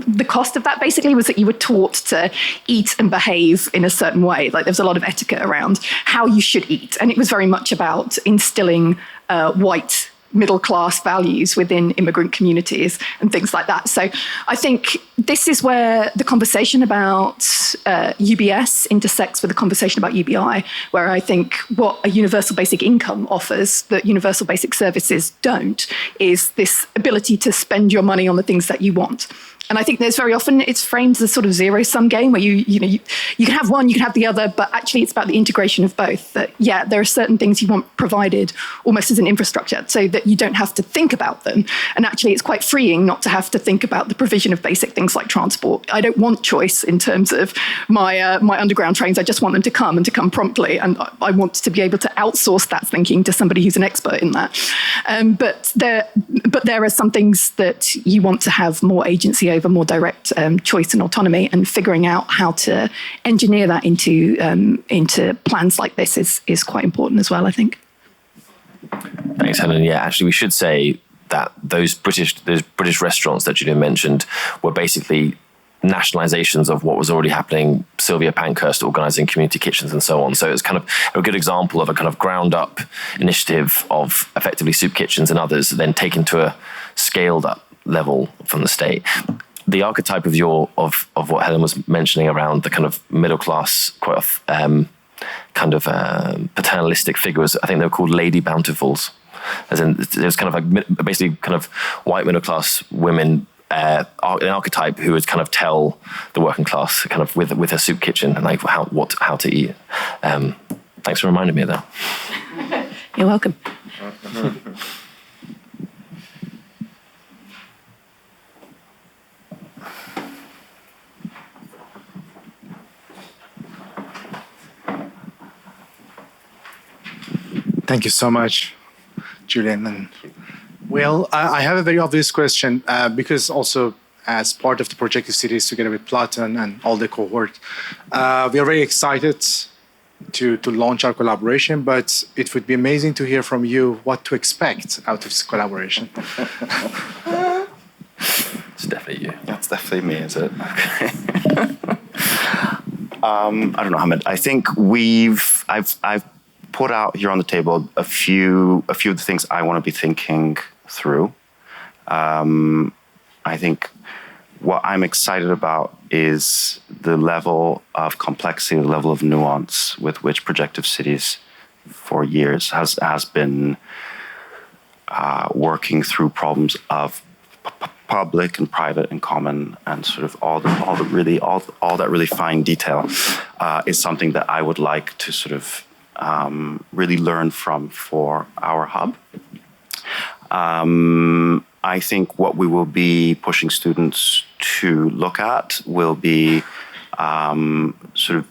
the cost of that basically was that you were taught to eat and behave in a certain way. Like there was a lot of etiquette around how you should eat. And it was very much about instilling white middle class values within immigrant communities and things like that. So I think this is where the conversation about UBS intersects with the conversation about UBI, where I think what a universal basic income offers that universal basic services don't is this ability to spend your money on the things that you want. And I think there's very often it's framed as a sort of zero-sum game where you can have one, you can have the other, but actually it's about the integration of both. That, yeah, there are certain things you want provided almost as an infrastructure so that you don't have to think about them. And actually it's quite freeing not to have to think about the provision of basic things like transport. I don't want choice in terms of my underground trains. I just want them to come and to come promptly. And I want to be able to outsource that thinking to somebody who's an expert in that. But there are some things that you want to have more agency over, more direct choice and autonomy, and figuring out how to engineer that into plans like this is quite important as well, I think. Thanks, Helen. Yeah, actually, we should say that those British restaurants that Julian mentioned were basically nationalizations of what was already happening. Sylvia Pankhurst organizing community kitchens and so on. So it's kind of a good example of a kind of ground up initiative of effectively soup kitchens and others, then taken to a scaled up level from the state. The archetype of what Helen was mentioning around the kind of middle class, quite paternalistic figures, I think they were called Lady Bountifuls. As in, it was kind of like basically kind of white middle class women, an archetype who would kind of tell the working class kind of with a soup kitchen and like how to eat. Thanks for reminding me of that. You're welcome. Thank you so much, Julian. And well, I have a very obvious question because also as part of the Projective Cities together with Platon and all the cohort, we are very excited to launch our collaboration, but it would be amazing to hear from you what to expect out of this collaboration. It's definitely you. That's definitely me, is it? Okay. I don't know, Hamid. I think I've put out here on the table a few of the things I want to be thinking through. I think what I'm excited about is the level of complexity, the level of nuance with which Projective Cities for years has been working through problems of public and private and common, and sort of all that really fine detail is something that I would like to sort of really learn from for our hub. I think what we will be pushing students to look at will be sort of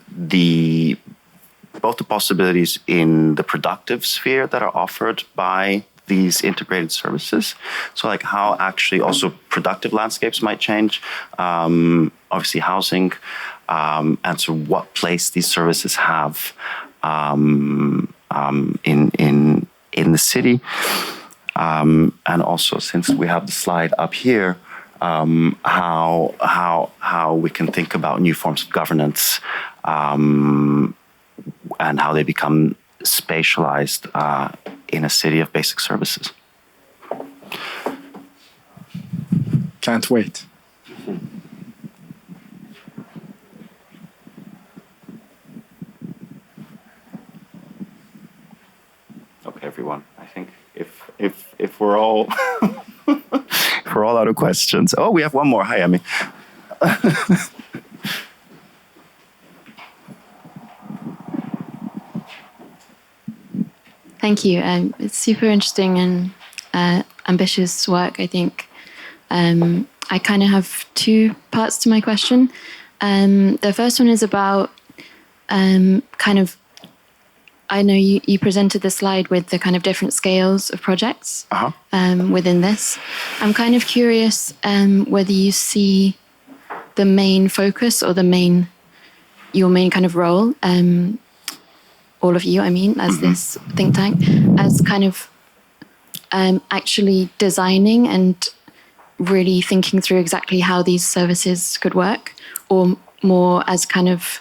both the possibilities in the productive sphere that are offered by these integrated services. So like how actually also productive landscapes might change, obviously housing, and so what place these services have in the city, and also since we have the slide up here, how we can think about new forms of governance and how they become spatialized in a city of basic services. Can't wait. Okay, everyone. I think if we're all if we're all out of questions. Oh, we have one more. Hi, Emmy. Thank you. It's super interesting and ambitious work, I think. I kind of have two parts to my question. The first one is about kind of, I know you presented the slide with the kind of different scales of projects within this. I'm kind of curious whether you see the main focus or your main kind of role, all of you, I mean, as this think tank, as kind of actually designing and really thinking through exactly how these services could work, or more as kind of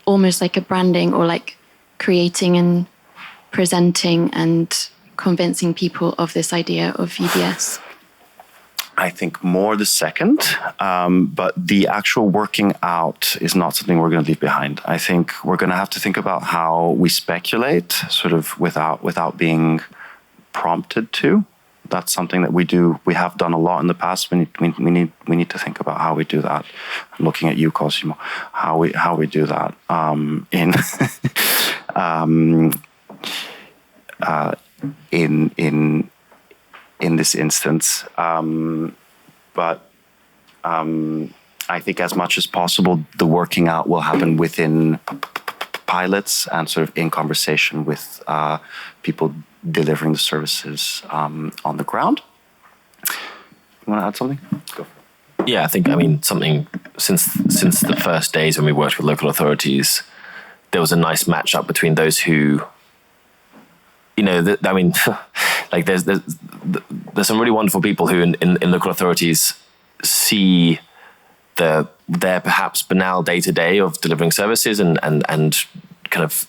almost like a branding or like creating and presenting and convincing people of this idea of UBS? I think more the second, but the actual working out is not something we're going to leave behind. I think we're going to have to think about how we speculate, sort of without being prompted to. That's something that we do. We have done a lot in the past. We need to think about how we do that. I'm looking at you, Cosimo. How we do that in this instance. But I think as much as possible, the working out will happen within pilots and sort of in conversation with people delivering the services on the ground. You want to add something? Go. Yeah, I mean, something since the first days when we worked with local authorities, there was a nice match up between those who, like there's some really wonderful people who in local authorities see their perhaps banal day-to-day of delivering services and kind of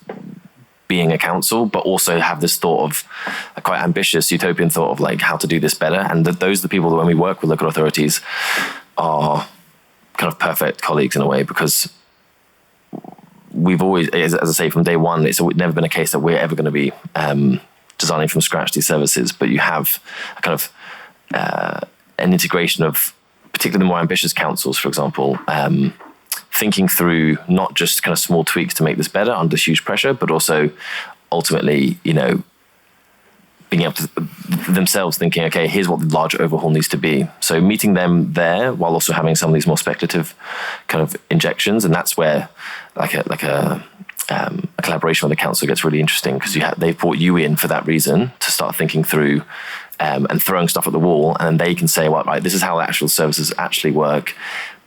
being a council, but also have this thought of a quite ambitious utopian thought of like how to do this better. And those are the people that when we work with local authorities are kind of perfect colleagues in a way, because we've always, as I say, from day one, it's never been a case that we're ever going to be designing from scratch these services, but you have a kind of an integration of particularly the more ambitious councils, for example, thinking through not just kind of small tweaks to make this better under huge pressure, but also ultimately, being able to themselves thinking, okay, here's what the large overhaul needs to be. So meeting them there while also having some of these more speculative kind of injections, and that's where like a collaboration with the council gets really interesting, because they've brought you in for that reason to start thinking through and throwing stuff at the wall, and they can say, well, right, this is how the actual services actually work.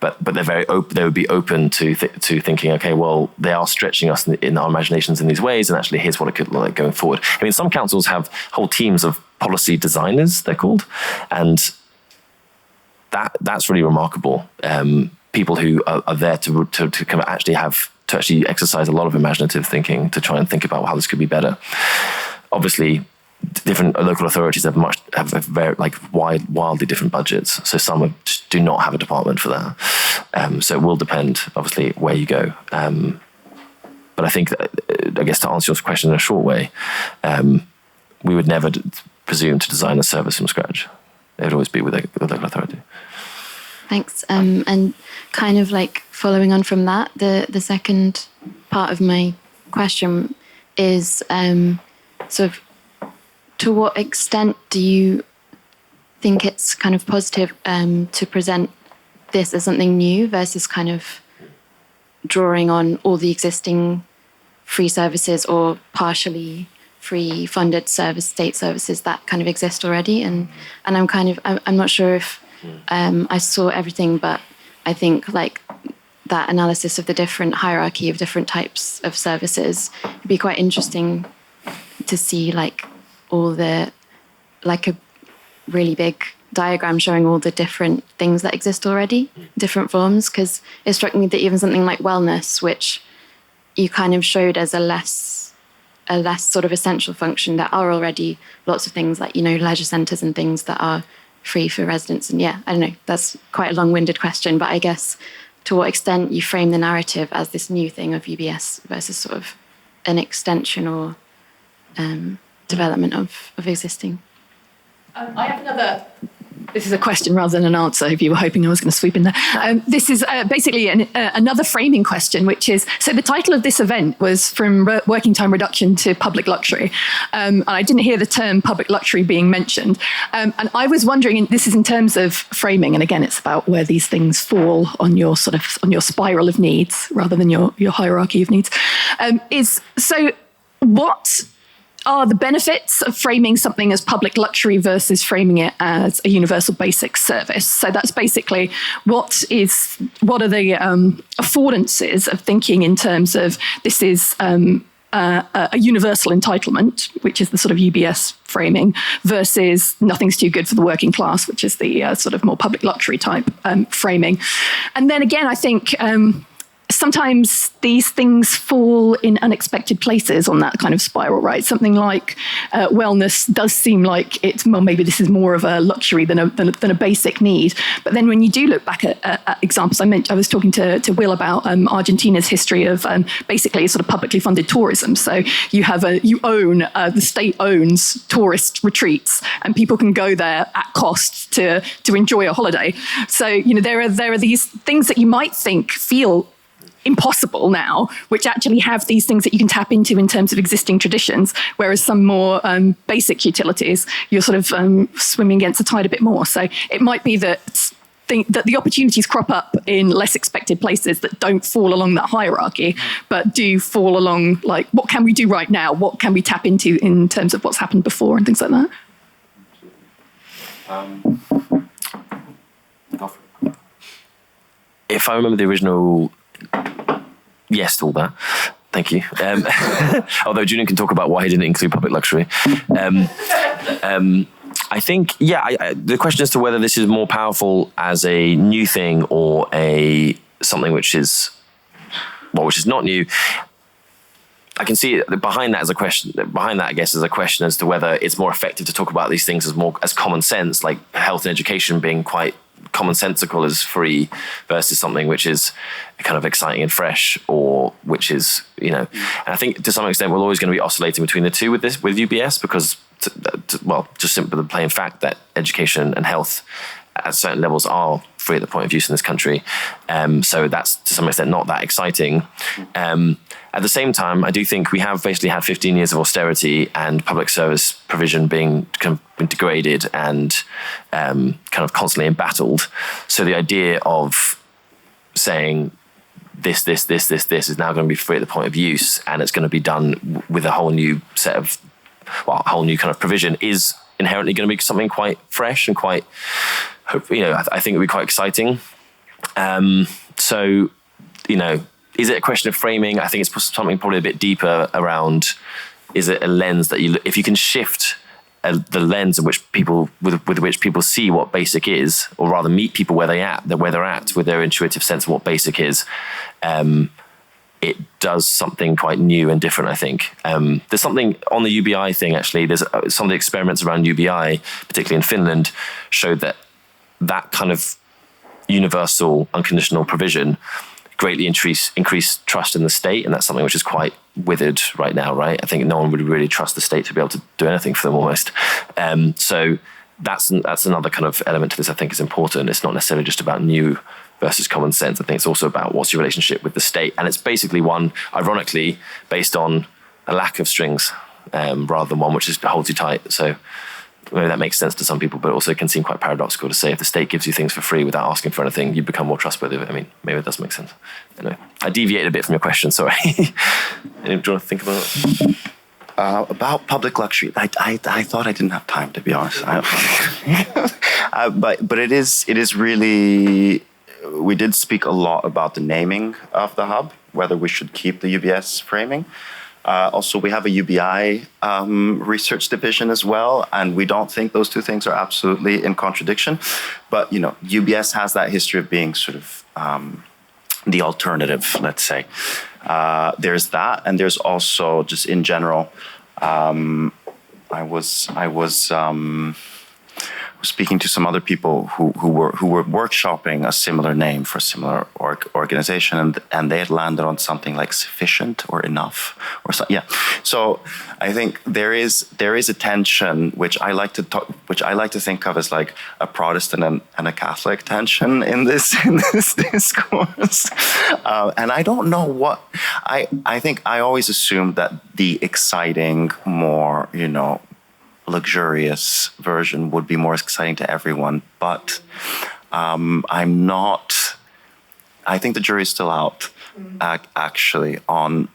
But they're very open. They would be open to thinking, okay, well, they are stretching us in our imaginations in these ways, and actually, here's what it could look like going forward. I mean, some councils have whole teams of policy designers, they're called, and that's really remarkable. People who are there to kind of actually exercise a lot of imaginative thinking to try and think about how this could be better. Obviously, different local authorities have very wildly different budgets. So some just do not have a department for that. So it will depend, obviously, where you go. But I think, I guess to answer your question in a short way, we would never presume to design a service from scratch. It would always be with a local authority. Thanks. And kind of like following on from that, the second part of my question is sort of, to what extent do you think it's kind of positive to present this as something new versus kind of drawing on all the existing free services or partially free funded state services that kind of exist already? And I'm not sure if I saw everything, but I think like that analysis of the different hierarchy of different types of services would be quite interesting to see, like all the, like a really big diagram showing all the different things that exist already, different forms, because it struck me that even something like wellness, which you kind of showed as a less sort of essential function, there are already lots of things like, leisure centres and things that are free for residents. And yeah, I don't know, that's quite a long-winded question, but I guess to what extent you frame the narrative as this new thing of UBS versus sort of an extension or development of existing. I have another. This is a question rather than an answer, if you were hoping I was going to sweep in there. This is basically another framing question, which is, so the title of this event was From Working Time Reduction to Public Luxury. And I didn't hear the term public luxury being mentioned. And I was wondering, and this is in terms of framing, and again, it's about where these things fall on your spiral of needs rather than your hierarchy of needs. What are the benefits of framing something as public luxury versus framing it as a universal basic service? So that's basically what are the affordances of thinking in terms of this is a universal entitlement, which is the sort of UBS framing, versus nothing's too good for the working class, which is the sort of more public luxury type framing. And then again, I think sometimes these things fall in unexpected places on that kind of spiral, right? Something like wellness does seem like it's, well, maybe this is more of a luxury than a basic need. But then when you do look back at examples, I was talking to Will about Argentina's history of basically sort of publicly funded tourism. So the state owns tourist retreats, and people can go there at cost to enjoy a holiday. So, there are these things that you might think feel impossible now, which actually have these things that you can tap into in terms of existing traditions, whereas some more basic utilities, you're sort of swimming against the tide a bit more. So it might be that the opportunities crop up in less expected places that don't fall along that hierarchy, but do fall along, like, what can we do right now? What can we tap into in terms of what's happened before and things like that? If I remember the original, yes to all that. Thank you. Although Julian can talk about why he didn't include public luxury. I think, the question as to whether this is more powerful as a new thing or something which is not new. I can see behind that as a question. Behind that, I guess, is a question as to whether it's more effective to talk about these things as common sense, like health and education being quite commonsensical as free, versus something which is kind of exciting and fresh, or which is, and I think to some extent we're always going to be oscillating between the two with UBS, because just simply the plain fact that education and health at certain levels are free at the point of use in this country. So that's to some extent not that exciting. At the same time, I do think we have basically had 15 years of austerity and public service provision being kind of degraded and kind of constantly embattled. So the idea of saying this is now going to be free at the point of use, and it's going to be done with a whole new set of, a whole new kind of provision, is inherently going to be something quite fresh and quite, I think it would be quite exciting. So, is it a question of framing? I think it's something probably a bit deeper around, is it a lens that if you can shift the lens in which people, with which people see what basic is, or rather meet people where they're at with their intuitive sense of what basic is, it does something quite new and different, I think. There's something on the UBI thing, actually. There's some of the experiments around UBI, particularly in Finland, showed that kind of universal, unconditional provision greatly increase trust in the state, and that's something which is quite withered right now, right? I think no one would really trust the state to be able to do anything for them almost. So that's another kind of element to this I think is important. It's not necessarily just about new versus common sense. I think it's also about what's your relationship with the state, and it's basically one, ironically, based on a lack of strings rather than one which holds you tight. So maybe that makes sense to some people, but also can seem quite paradoxical to say if the state gives you things for free without asking for anything, you become more trustworthy. I mean, maybe it does make sense. Anyway, I deviated a bit from your question, sorry. Do you want to think about it? About public luxury, I thought I didn't have time, to be honest. But it is really, we did speak a lot about the naming of the hub, whether we should keep the UBS framing. Also, we have a UBI research division as well, and we don't think those two things are absolutely in contradiction. But, UBS has that history of being sort of the alternative, let's say. There's that, and there's also just in general, I was speaking to some other people who were workshopping a similar name for a similar organization, and they had landed on something like sufficient or enough or so. Yeah. So I think there is a tension which I like to think of as like a Protestant and a Catholic tension in this discourse. And I don't know what I think. I always assumed that the exciting, more luxurious version would be more exciting to everyone, but I'm not. I think the jury's still out, actually, on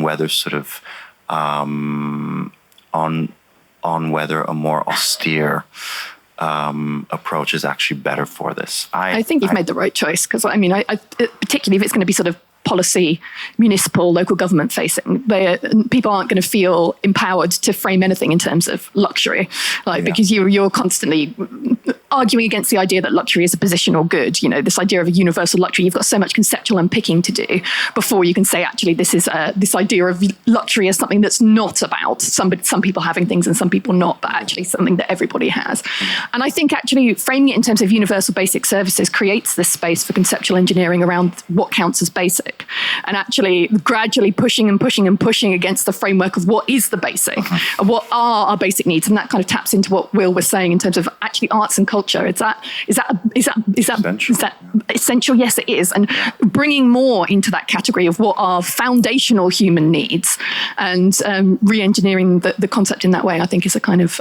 whether sort of on whether a more austere approach is actually better for this. I think you've made the right choice, because I mean, I particularly if it's going to be sort of policy, municipal, local government facing. People aren't going to feel empowered to frame anything in terms of luxury, because you're constantly arguing against the idea that luxury is a position or good. This idea of a universal luxury, you've got so much conceptual unpicking to do before you can say, actually, this is this idea of luxury as something that's not about some people having things and some people not, but actually something that everybody has. And I think actually framing it in terms of universal basic services creates this space for conceptual engineering around what counts as basic, and actually gradually pushing and pushing and pushing against the framework of what is the basic, and what are our basic needs. And that kind of taps into what Will was saying in terms of actually arts and culture. Is that essential? Yes, it is. And bringing more into that category of what are foundational human needs and re-engineering the concept in that way, I think is a kind of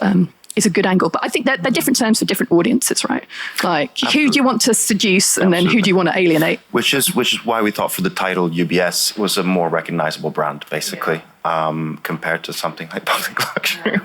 is a good angle. But I think they're different terms for different audiences, right? Like, who do you want to seduce, and then who do you want to alienate? Which is why we thought for the title UBS was a more recognizable brand, basically, compared to something like public luxury.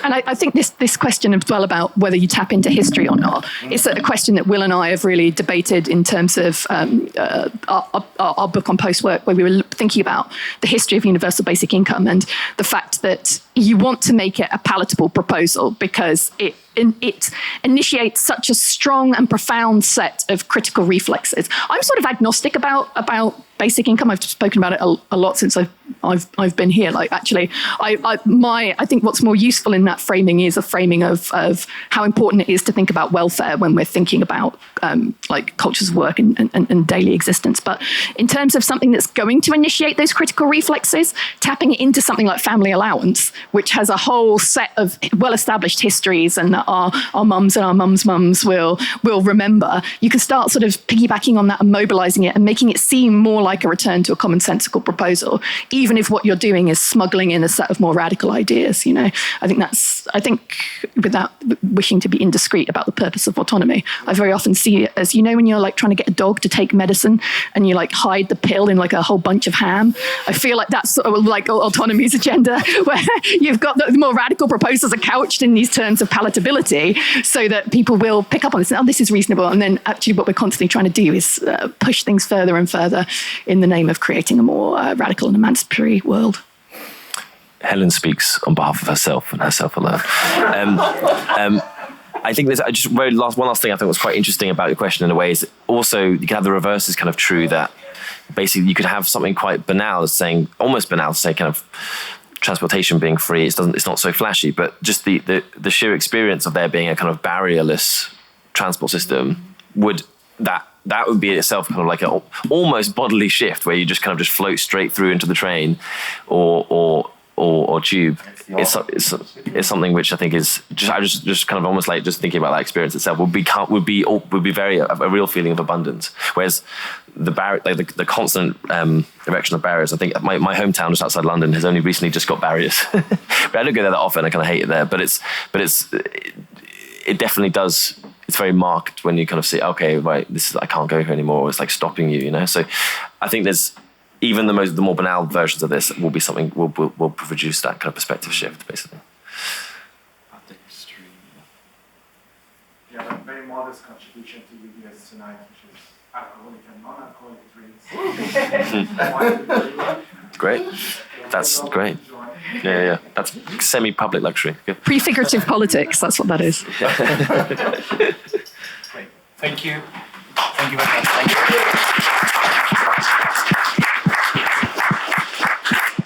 And I think this question as well about whether you tap into history or not is a question that Will and I have really debated in terms of our book on post-work, where we were thinking about the history of universal basic income and the fact that you want to make it a palatable proposal because it initiates such a strong and profound set of critical reflexes. I'm sort of agnostic about basic income. I've spoken about it a lot since I've been here. Like, actually, I think what's more useful in that framing is a framing of how important it is to think about welfare when we're thinking about like cultures of work and daily existence. But in terms of something that's going to initiate those critical reflexes, tapping it into something like family allowance, which has a whole set of well-established histories and that our mums and our mums' will remember, you can start sort of piggybacking on that and mobilizing it and making it seem more like a return to a commonsensical proposal, even if what you're doing is smuggling in a set of more radical ideas. I think without wishing to be indiscreet about the purpose of autonomy, I very often see it as, when you're like trying to get a dog to take medicine and you like hide the pill in like a whole bunch of ham. I feel like that's sort of like autonomy's agenda, where you've got the more radical proposals are couched in these terms of palatability so that people will pick up on this. Oh, this is reasonable. And then actually what we're constantly trying to do is push things further and further in the name of creating a more radical and emancipatory world. Helen speaks on behalf of herself and herself alone. I think there's just one last thing I think was quite interesting about your question in a way is also you can have the reverse is kind of true, that basically you could have something quite banal almost banal, say kind of transportation being free. It's not so flashy, but just the sheer experience of there being a kind of barrierless transport system that would be itself kind of like an almost bodily shift where you just kind of just float straight through into the train or tube. It's something which I think is just kind of almost like just thinking about that experience itself would be very a real feeling of abundance. Whereas the constant erection of barriers, I think my hometown just outside London has only recently just got barriers. But I don't go there that often. I kind of hate it there. But it definitely does. It's very marked when you kind of see, okay, right, I can't go here anymore. It's like stopping you, So I think there's even the more banal versions of this will be something will produce that kind of perspective shift, basically. The history. Yeah, a very modest contribution to UBS tonight, which is alcoholic and non-alcoholic drinks. Great. That's great. Yeah. That's semi-public luxury. Good. Prefigurative politics, that's what that is. Great. Thank you. Thank you very much. Thank you.